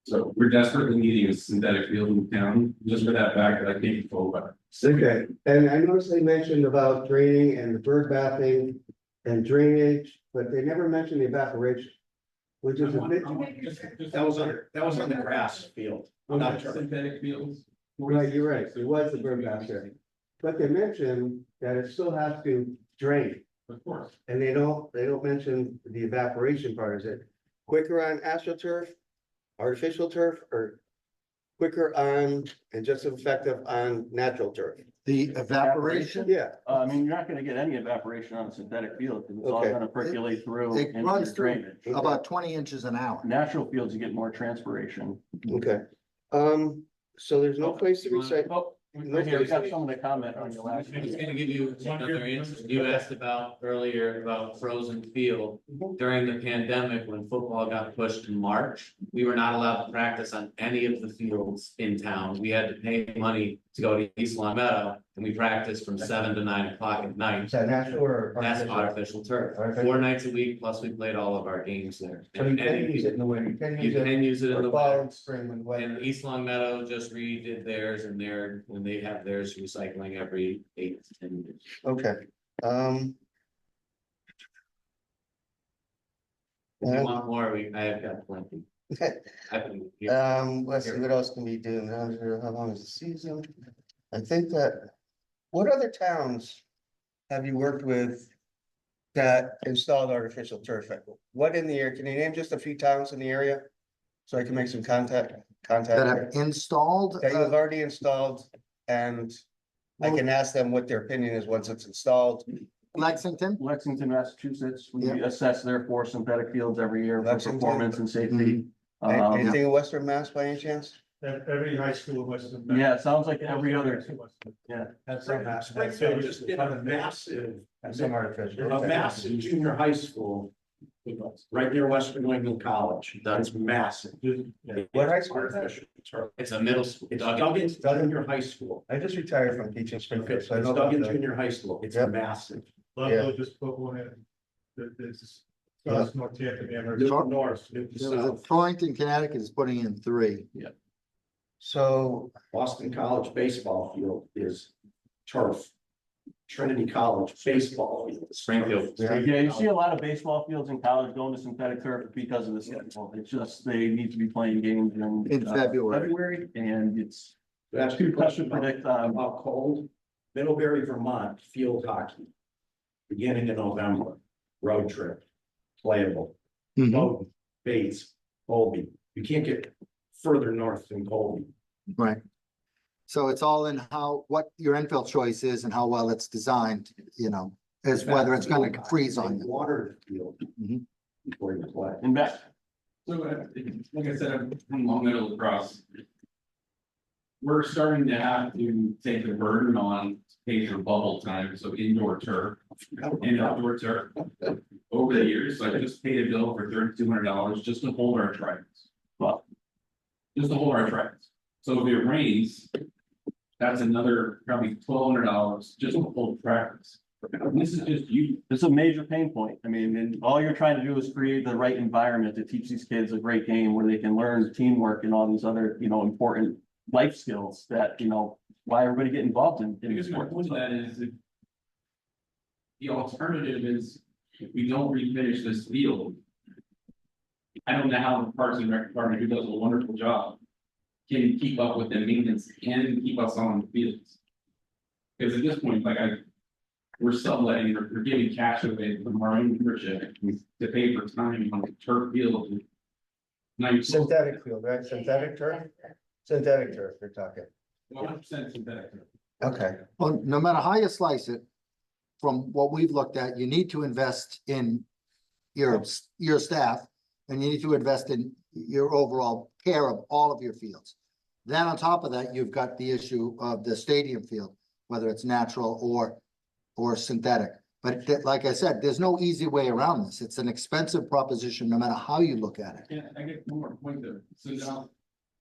So we're desperately needing a synthetic field in town, just for that fact that I can't control weather. Okay, and I noticed they mentioned about draining and the bird bathing and drainage, but they never mentioned the evaporation. Which is a bit, That was on the grass field, not turf. Synthetic fields. right, you're right, it was the bird bath there. But they mentioned that it still has to drain, Of course. and they don't mention the evaporation part. Is it quicker on astroturf, artificial turf, or quicker on and just as effective on natural turf? The evaporation, Yeah, I mean, you're not gonna get any evaporation on a synthetic field, because it's all Okay. gonna percolate through. it into runs your through drainage. about 20 inches an hour. Natural fields, you get more transpiration. okay. So there's no place to recycle. Oh, right here, we got someone to comment on your I last. was gonna give you another answer. You asked about earlier about frozen field. During the pandemic, when football got pushed to March, we were not allowed to practice on any of the fields in town. We had to pay money to go to East Longmeadow, and we practiced from 7 to 9 o'clock at night. Is that natural or? That's artificial? artificial turf. Artificial. 4 nights a week, plus we played all of our games there. So you can use it in the winter. You can use it in for the fall winter. and spring when And weather. East Long Meadow just redid theirs and they have theirs recycling every 8 to 10 years. Okay, If you want more, I have got plenty. I've been here. let's see, what else can we do? How long is the season? I think that, what other towns have you worked with that installed artificial turf? What in the area? Can you name just a few towns in the area? So I can make some That contact have installed, that you've already installed, and I can ask them what their opinion is once it's installed. Lexington, Lexington, Massachusetts, we Yeah. assess their 4 synthetic fields every year for Lexington. performance and safety. Anything in Western Mass by any chance? Every high school in Western. Yeah, it sounds like every other, yeah. That's some Springfield just did a massive, artificial. a massive junior high school. Right near Western New England College, that's massive. What high school is that? Artificial turf. It's a middle school. It's Duggan Junior High School. I just retired from teaching Springfield, It's so I know about Duggan that. Junior High School, it's Yep. massive. Ludlow just put one in. There's, North Hampton, Amherst. Look north, look there was a south. Torrington, Connecticut is putting in 3. So, Boston College baseball field is turf. Trinity College baseball field. is Springfield. turf. Yeah, you see a lot of baseball fields in college going to synthetic turf because of the schedule. It's just, they need to be playing games In February. February, and it's That's too your tough to question predict. about cold. Middlebury, Vermont, field hockey. Beginning in November, road trip, playable. Mhm. Bowden, Bates, Colby. You can't get further north than Colby. Right. So it's all in what your infill choice is and how well it's designed, as whether it's gonna freeze on you. Water field. Mhm. Before you play. And back, So, like I said, I'm from Longmeadow Lacrosse. We're starting to have to take the burden on pay for bubble time, so indoor turf and outdoor turf. Over the years, I just paid a bill for $3,200 just to hold our tracks. Well, just to hold our tracks. So if it rains, that's another probably $1,200 just to hold practice. This is just you. it's a major pain point. I mean, and all you're trying to do is create the right environment to teach these kids a great game where they can learn teamwork and all these other, important life skills that, why everybody get involved in Because my sports. point of that is that the alternative is if we don't refinish this field. I don't know how the Parks and Rec Department, who does a wonderful job, can keep up with the maintenance and keep us on the fields. Because at this point, we're subletting, we're giving cash away from our own membership to pay for time on the turf field. synthetic field, right? Synthetic turf? Synthetic turf, you're talking. 100% synthetic. Okay. Well, no matter how you slice it, from what we've looked at, you need to invest in your staff, and you need to invest in your overall care of all of your fields. Then on top of that, you've got the issue of the stadium field. whether it's natural or synthetic. But like I said, there's no easy way around this. It's an expensive proposition, no matter how you look at it. Yeah, I get one more point there. So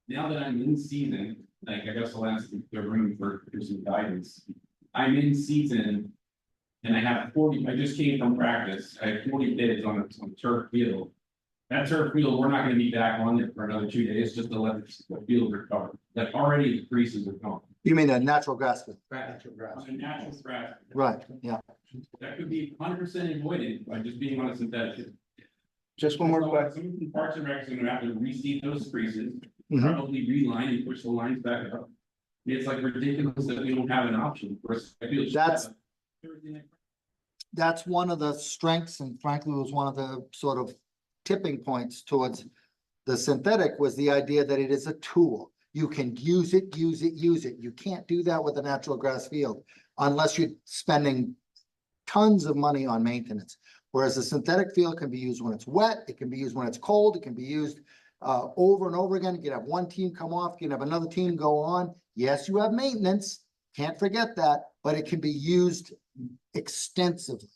now that I'm in season, like I guess I'll ask the room for some guidance. I'm in season and I have 40, I just came from practice. I have 40 kids on a turf field. That turf field, we're not gonna be back on it for another 2 days just to let the field recover. That already the creases are gone. You mean a natural grass field? Natural grass. On a natural grass. Right, yeah. That could be 100% avoided by just being on a synthetic. Just one more question. Some of the Parks and Recs are gonna have to reseed those creases, Mhm. probably reline and push the lines back up. It's like ridiculous that we don't have an option for us. I feel That's one of the strengths, and frankly, was one of the sort of tipping points towards the synthetic, was the idea that it is a tool. You can use it. You can't do that with a natural grass field unless you're spending tons of money on maintenance. Whereas a synthetic field can be used when it's wet, it can be used when it's cold, it can be used over and over again. You can have one team come off, you can have another team go on. Yes, you have maintenance, can't forget that, but it can be used extensively.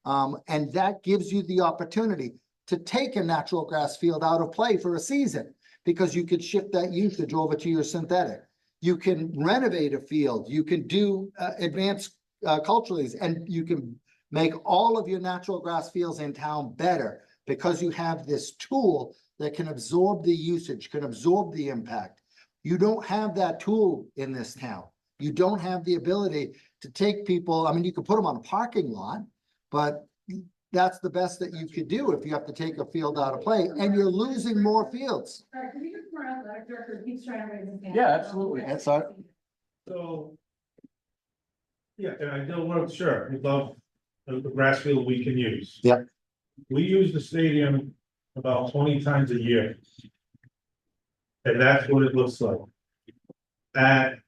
And that gives you the opportunity to take a natural grass field out of play for a season, because you could shift that usage over to your synthetic. You can renovate a field, you can do advanced culturals, and you can make all of your natural grass fields in town better because you have this tool that can absorb the usage, can absorb the impact. You don't have that tool in this town. You don't have the ability to take people, I mean, you could put them on a parking lot, but that's the best that you could do if you have to take a field out of play, and you're losing more fields. Can you just run out that director keeps trying to raise his hand? Yeah, absolutely. That's our, So. Yeah, and I don't want, sure, we love the grass field we can use. Yeah. We use the stadium about 20 times a year. And that's what it looks like. At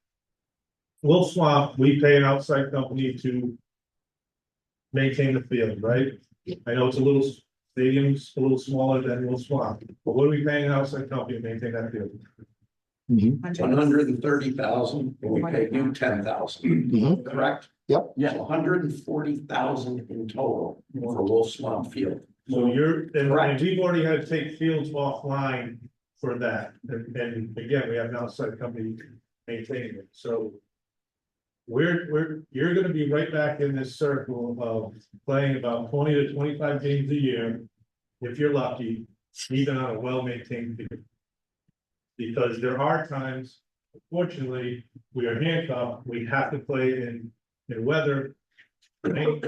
Wolf Swamp, we pay an outside company to maintain the field, right? I know it's stadium's a little smaller than Wolf Swamp, but what are we paying an outside company to maintain that field? 130,000, and we pay you 10,000, correct? Yep. Yeah. 140,000 in total for Wolf Swamp Field. So and Correct. we've already had to take fields offline for that, and again, we have an outside company maintaining it, so. You're gonna be right back in this circle of playing about 20 to 25 games a year. If you're lucky, even on a well-maintained field. Because there are times, unfortunately, we are handcuffed, we have to play in weather. Rain.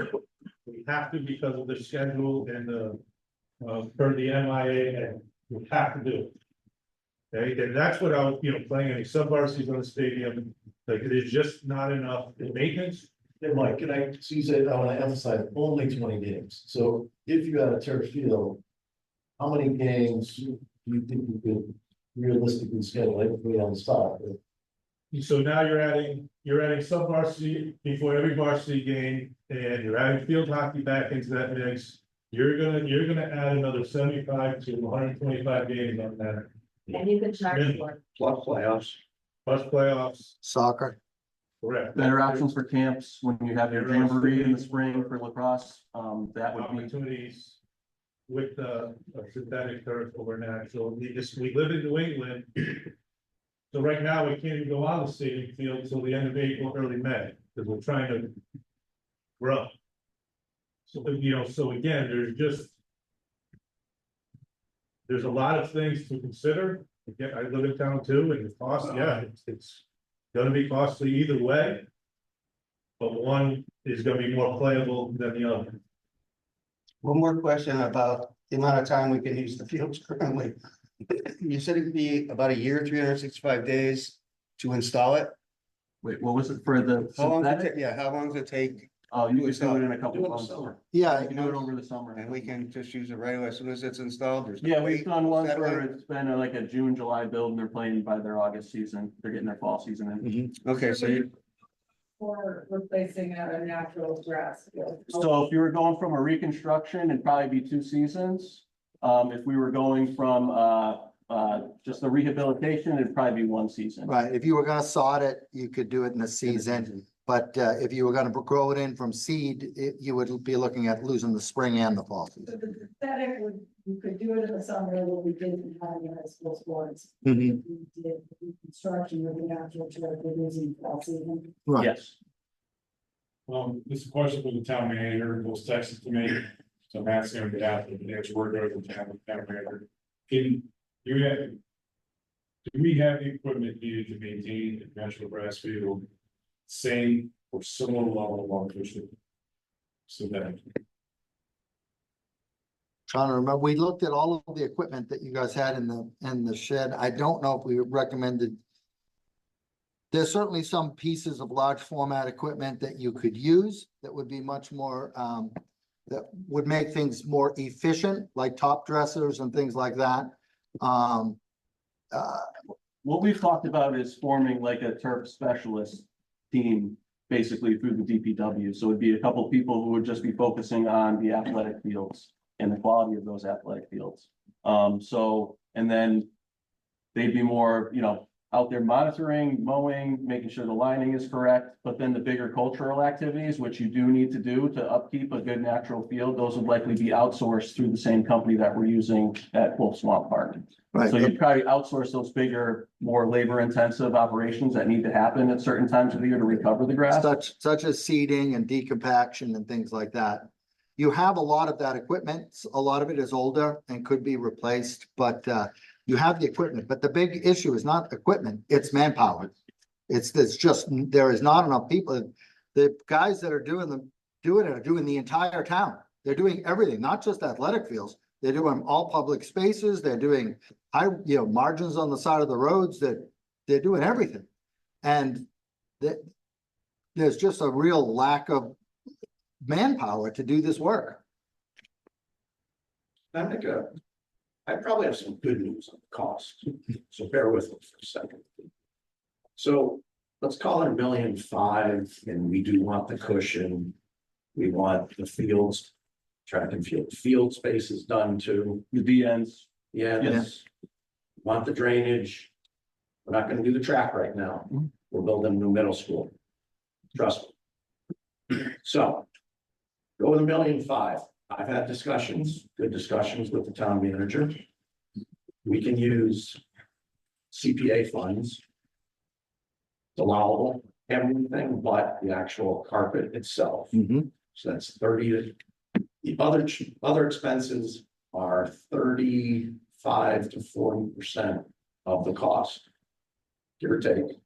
We have to because of the schedule and the per the MIA, and we have to do it. Okay, and that's what I was, playing any sub-varsities on the stadium, like it is just not enough maintenance. And Mike, can I, so you said, I want to emphasize, only 20 games. So if you had a turf field, how many games do you think you could realistically schedule? I put it on the spot. So now you're adding sub-varsity before every varsity game, and you're adding field hockey back into that mix. You're gonna add another 75 to 125 games on that. And you can charge for it. Plus playoffs. Plus playoffs, soccer. correct. Better options for camps when you have your jamboree in the spring for lacrosse, that would be. Opportunities with the synthetic turf over natural. We live in New England. So right now, we can't even go on the stadium field until the end of April, early May, because we're trying to grow. So, so again, there's a lot of things to consider. Again, I live in town too, and the cost, it's gonna be costly either way. But one is gonna be more playable than the other. One more question about the amount of time we can use the fields currently. You said it'd be about a year, 365 days to install it. Wait, what was it for the How long does it synthetic? take? Yeah, how long does it take? Oh, you can do it in a Do couple it in the months. summer. Yeah, You can do it over the summer. And we can just use it right away as soon as it's installed. There's no Yeah, we've wait. done ones That where way? it's been like a June, July build and they're playing by their August season. They're getting their fall season in. Okay, so you, For replacing a natural grass field. So if you were going from a reconstruction, it'd probably be 2 seasons. If we were going from just the rehabilitation, it'd probably be 1 season. Right, if you were gonna sod it, you could do it in the season. But if you were gonna grow it in from seed, you would be looking at losing the spring and the fall So season. the synthetic would, you could do it in the summer, what we did in high school sports. Mhm. We did construction with the natural turf, we're using fall season. Right. Yes. This is a question for the town manager, those texts to me, so I'm asking on behalf of the next word over the town manager. Can you have, do we have the equipment needed to maintain a natural grass field? Same or similar level of artificial? So that. Trying to remember, we looked at all of the equipment that you guys had in the shed. I don't know if we recommended. There's certainly some pieces of large format equipment that you could use that would be much more, that would make things more efficient, like top dressers and things like that. What we've talked about is forming like a turf specialist team, basically through the DPW. So it'd be a couple people who would just be focusing on the athletic fields and the quality of those athletic fields. And then they'd be more, out there monitoring, mowing, making sure the lining is correct. But then the bigger cultural activities, which you do need to do to upkeep a good natural field, those would likely be outsourced through the same company that we're using at Wolf Swamp Park. Right. So you'd probably outsource those bigger, more labor intensive operations that need to happen at certain times of the year to recover the grass. Such as seeding and decompaction and things like that. You have a lot of that equipment. A lot of it is older and could be replaced, but you have the equipment. But the big issue is not equipment, it's manpower. It's just, there is not enough people. The guys that are doing it are doing the entire town. They're doing everything, not just athletic fields. They're doing all public spaces. They're doing margins on the side of the roads. That they're doing everything. And there's just a real lack of manpower to do this work. I probably have some good news on the cost, so bear with me for a second. So let's call it $1.5 million, and we do want the cushion. We want the fields, track and field spaces done too. The DNs. Yeah, yes. Want the drainage. We're not gonna do the track right now. We're building a new middle school. Trust me. So go with $1.5 million. I've had discussions, good discussions with the town manager. We can use CPA funds. It's allowable, everything but the actual carpet itself. So that's 30. The other expenses are 35 to 40% of the cost, give or take.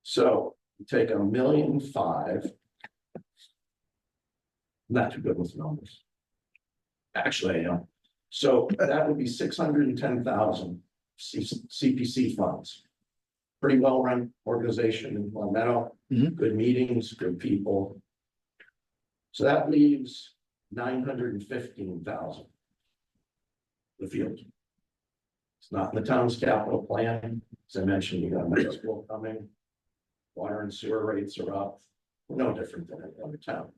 So you take $1.5 million. Not too good with numbers. Actually, I am. So that would be 610,000 CPC funds. Pretty well run organization in Longmeadow, good meetings, good people. So that leaves 915,000. The field. It's not in the town's capital plan. As I mentioned, you got middle school coming. Water and sewer rates are up. No different than any other town.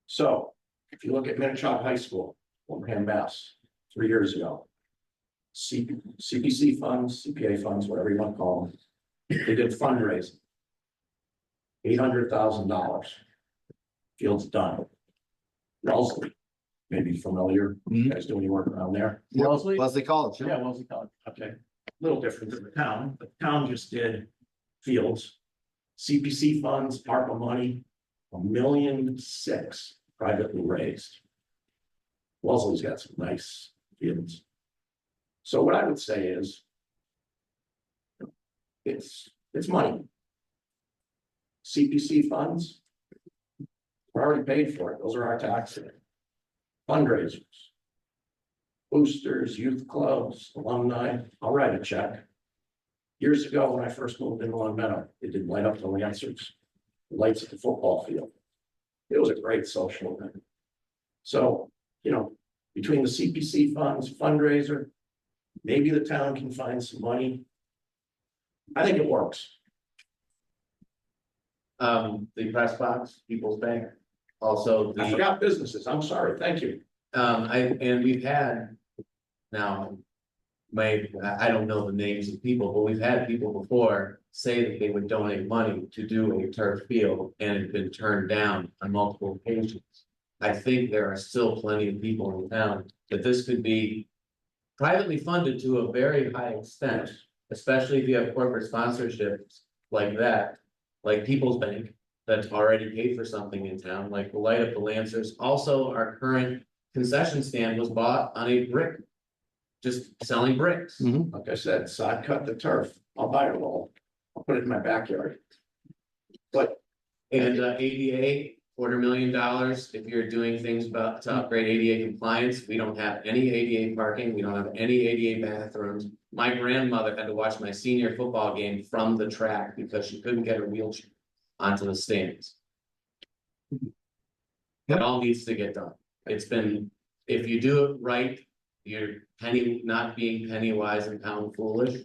So if you look at Minnetonka High School, Wilbraham, Mass, 3 years ago, CPC funds, CPA funds, whatever you want to call them, they did fundraising. $800,000. Field's done. Wellesley, maybe familiar. You guys do any work around there? Wellesley College. Yeah, Wellesley College. Okay, a little different than the town, but the town just did fields, CPC funds, ARPA money, $1.6 million privately raised. Wellesley's got some nice fields. So what I would say is, it's money. CPC funds, we're already paid for it. Those are our taxes. Fundraisers, boosters, youth clubs, alumni. I'll write a check. Years ago, when I first moved into Longmeadow, they did light up the Lancers, the lights at the football field. It was a great social event. So, between the CPC funds, fundraiser, maybe the town can find some money. I think it works. The press box, People's Bank, also I forgot businesses. I'm sorry. Thank you. and we've had now I don't know the names of people, but we've had people before say that they would donate money to do a turf field and it's been turned down on multiple occasions. I think there are still plenty of people in town that this could be privately funded to a very high extent, especially if you have corporate sponsorships like that, like People's Bank, that's already paid for something in town, like the Light Up the Lancers. Also, our current concession stand was bought on a brick, just selling bricks. Like I said, so I cut the turf, I'll buy a roll, I'll put it in my backyard. But And ADA, $250,000, if you're doing things about to upgrade ADA compliance, we don't have any ADA parking, we don't have any ADA bathrooms. My grandmother had to watch my senior football game from the track because she couldn't get her wheelchair onto the stands. It all needs to get done. It's been, if you do it right, you're not being penny wise and pound foolish.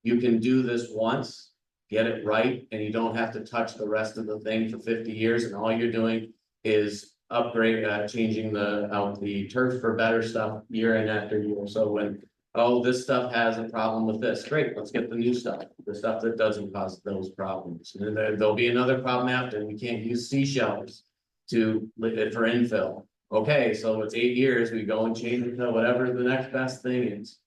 You can do this once, get it right, and you don't have to touch the rest of the thing for 50 years, and all you're doing is changing the turf for better stuff year in after year. So when, oh, this stuff has a problem with this, great, let's get the new stuff, the stuff that doesn't cause those problems. And then there'll be another problem after, we can't use seashells for infill. Okay, so it's 8 years, we go and change it to whatever the next best thing is.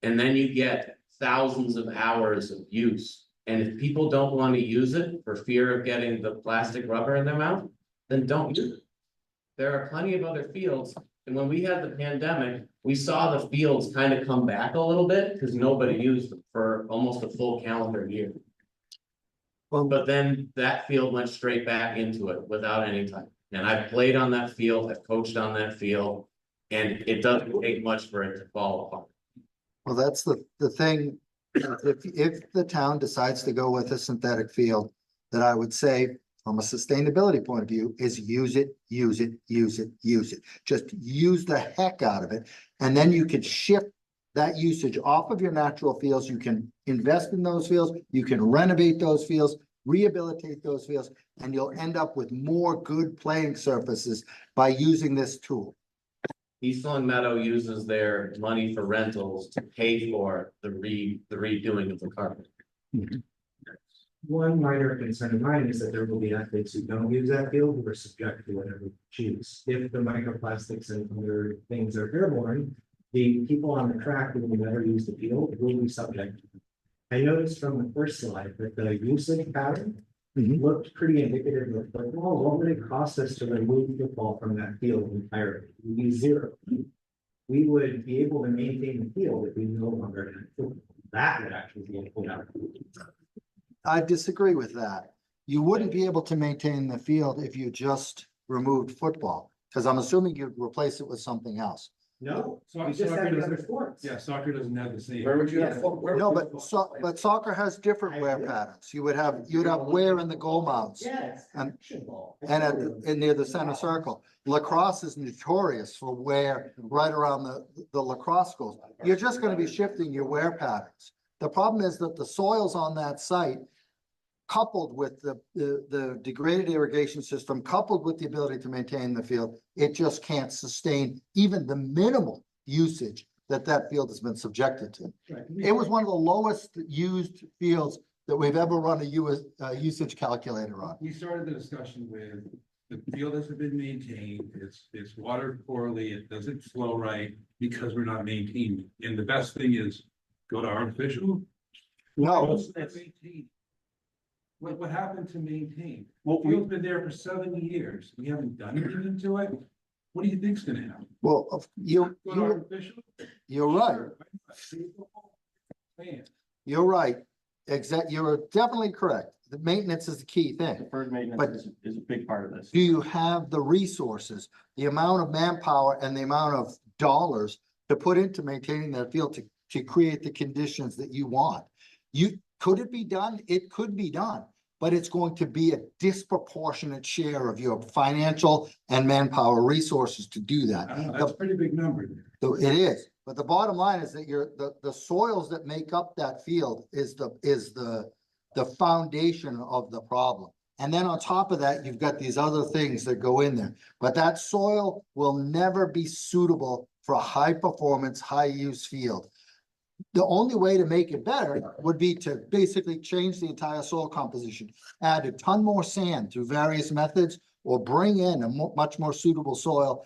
And then you get thousands of hours of use. And if people don't want to use it for fear of getting the plastic rubber in their mouth, then don't use it. There are plenty of other fields. And when we had the pandemic, we saw the fields kind of come back a little bit because nobody used them for almost a full calendar year. But then that field went straight back into it without any time. And I've played on that field, I've coached on that field, and it doesn't take much for it to fall apart. Well, that's the thing. If the town decides to go with a synthetic field, that I would say from a sustainability point of view is use it, use it, use it, use it. Just use the heck out of it. And then you could shift that usage off of your natural fields. You can invest in those fields. You can renovate those fields, rehabilitate those fields, and you'll end up with more good playing surfaces by using this tool. East Longmeadow uses their money for rentals to pay for the redoing of the carpet. One minor concern of mine is that there will be athletes who don't use that field who are subject to whatever we choose. If the microplastics and other things are airborne, the people on the track who will never use the field will be subject to them. I noticed from the first slide that the usage pattern looked pretty indicative of football. What would it cost us to remove football from that field entirely? It would be zero. We would be able to maintain the field if we no longer had football. That would actually be a put out. I disagree with that. You wouldn't be able to maintain the field if you just removed football, because I'm assuming you'd replace it with something else. No, So- we just soccer have the doesn't- other sports. Yeah, soccer doesn't have the same. Where would you have? No, but soccer has different wear patterns. You'd have wear in the goal mounts Yes. and action ball. and near the center circle. Lacrosse is notorious for wear right around the lacrosse goals. You're just going to be shifting your wear patterns. The problem is that the soils on that site, coupled with the degraded irrigation system, coupled with the ability to maintain the field, it just can't sustain even the minimal usage that field has been subjected to. Right. It was one of the lowest used fields that we've ever run a usage calculator on. We started the discussion with the field hasn't been maintained, it's watered poorly, it doesn't flow right because we're not maintaining. And the best thing is go to artificial. No, What happened to maintain? Well, we- Field's been there for 7 years, we haven't done anything to it. What do you think's gonna happen? well, Go to artificial? you're right. Man. You're right. You're definitely correct. The maintenance is the key thing. Deferred But- maintenance is a big part of this. Do you have the resources, the amount of manpower and the amount of dollars to put into maintaining that field to create the conditions that you want? Could it be done? It could be done, but it's going to be a disproportionate share of your financial and manpower resources to do that. I don't know, that's a pretty big number there. So it is, but the bottom line is that the soils that make up that field is the foundation of the problem. And then on top of that, you've got these other things that go in there, but that soil will never be suitable for a high performance, high use field. The only way to make it better would be to basically change the entire soil composition, add a ton more sand through various methods, or bring in a much more suitable soil.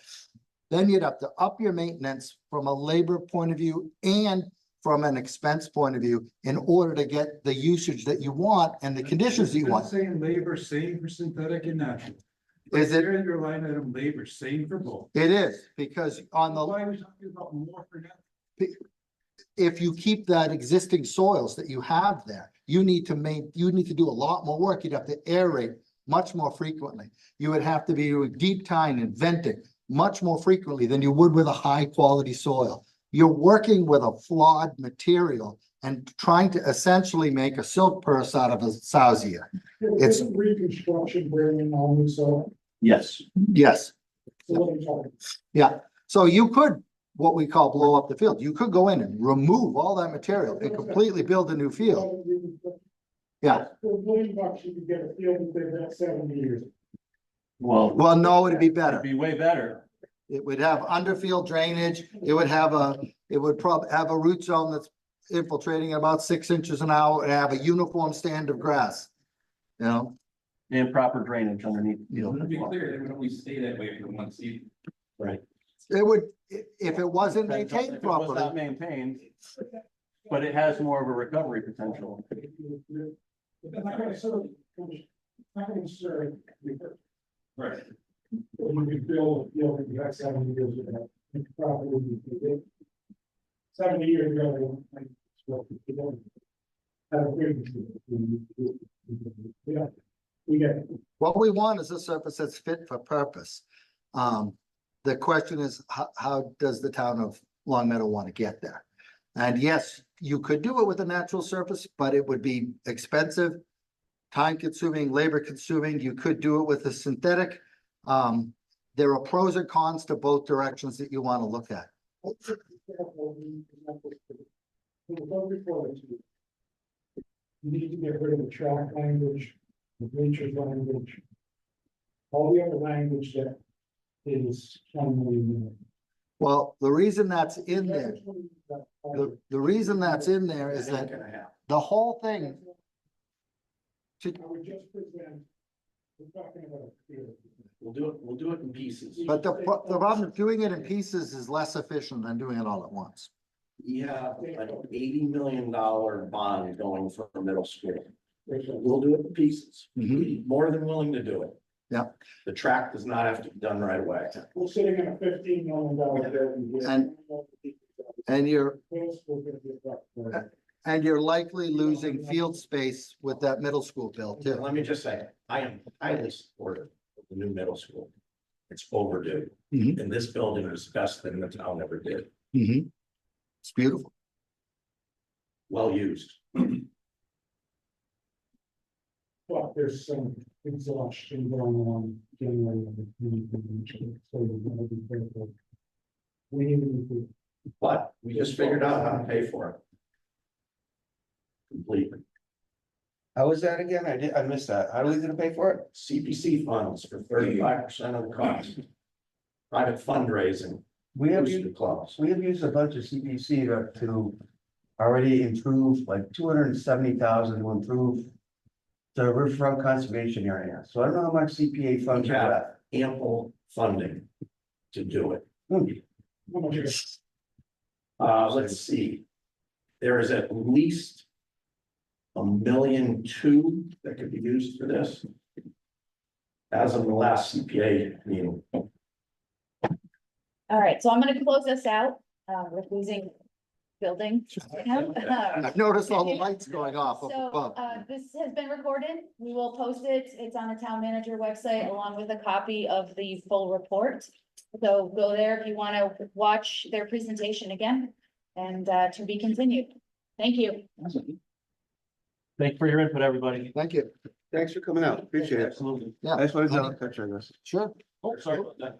Then you'd have to up your maintenance from a labor point of view and from an expense point of view in order to get the usage that you want and the conditions that you want. Saying labor, same for synthetic and natural. Is it? There in your line item, labor, same for both. It is, because on the, Why are we talking about more for now? if you keep that existing soils that you have there, you need to do a lot more work. You'd have to aerate much more frequently. You would have to be doing deep tying and venting much more frequently than you would with a high quality soil. You're working with a flawed material and trying to essentially make a silk purse out of a sowsia. It's reconstruction bringing on the soil. Yes. yes. So what are you talking? Yeah, so you could, what we call blow up the field. You could go in and remove all that material and completely build a new field. Yeah, For $1 million, you could get a field within that 70 years. well, no, it'd be It'd better. be way better. It would have underfield drainage. It would probably have a root zone that's infiltrating at about 6 inches an hour and have a uniform stand of grass. You know, And proper drainage underneath. To be clear, it would only stay that way for one season. Right. it would, if it wasn't If maintained it was not properly. maintained, but it has more of a recovery potential. But they're not gonna serve, not gonna serve. Right. When you build, you have 70 years of that. Probably 70 years ago. Yeah, we get it. What we want is a surface that's fit for purpose. The question is, how does the town of Longmeadow want to get there? And yes, you could do it with a natural surface, but it would be expensive, time consuming, labor consuming. You could do it with a synthetic. There are pros and cons to both directions that you want to look at. You need to get rid of the track language, the bleachers language. All the other language that is. Well, the reason that's in there, the reason that's in there is that the whole thing. We'll do it in pieces. But the problem of doing it in pieces is less efficient than doing it all at once. Yeah, like an $80 million bond going for middle school. We'll do it in pieces. More than willing to do it. Yeah. The track does not have to be done right away. We're sitting in a $15 million building. And you're likely losing field space with that middle school bill too. Let me just say, I am highly supportive of the new middle school. It's overdue. And this building is the best thing the town ever did. It's beautiful. Well used. But there's some exhaustion going on generally. So you gotta be careful. We need to. But we just figured out how to pay for it. Completely. How was that again? I missed that. How are we gonna pay for it? CPC funds for 35% of the cost. Private fundraising. We have boosted clubs. used a bunch of CPC to already improve like 270,000 to improve the riverfront conservation area. So I don't know how much CPA funds We are have left. ample funding to do it. Hmm. Let's see. There is at least $1.2 million that could be used for this. As of the last CPA meeting. All right, so I'm gonna close this out, with losing building. I've noticed all the lights going off up So, above. this has been recorded. We will post it. It's on the town manager website along with a copy of the full report. So go there if you want to watch their presentation again and, to be continued. Thank you. Thank you for your input, everybody. Thank you. Thanks for coming out. Appreciate it. Absolutely. Yeah. I just wanted to picture this. Sure. Oh, sorry about that.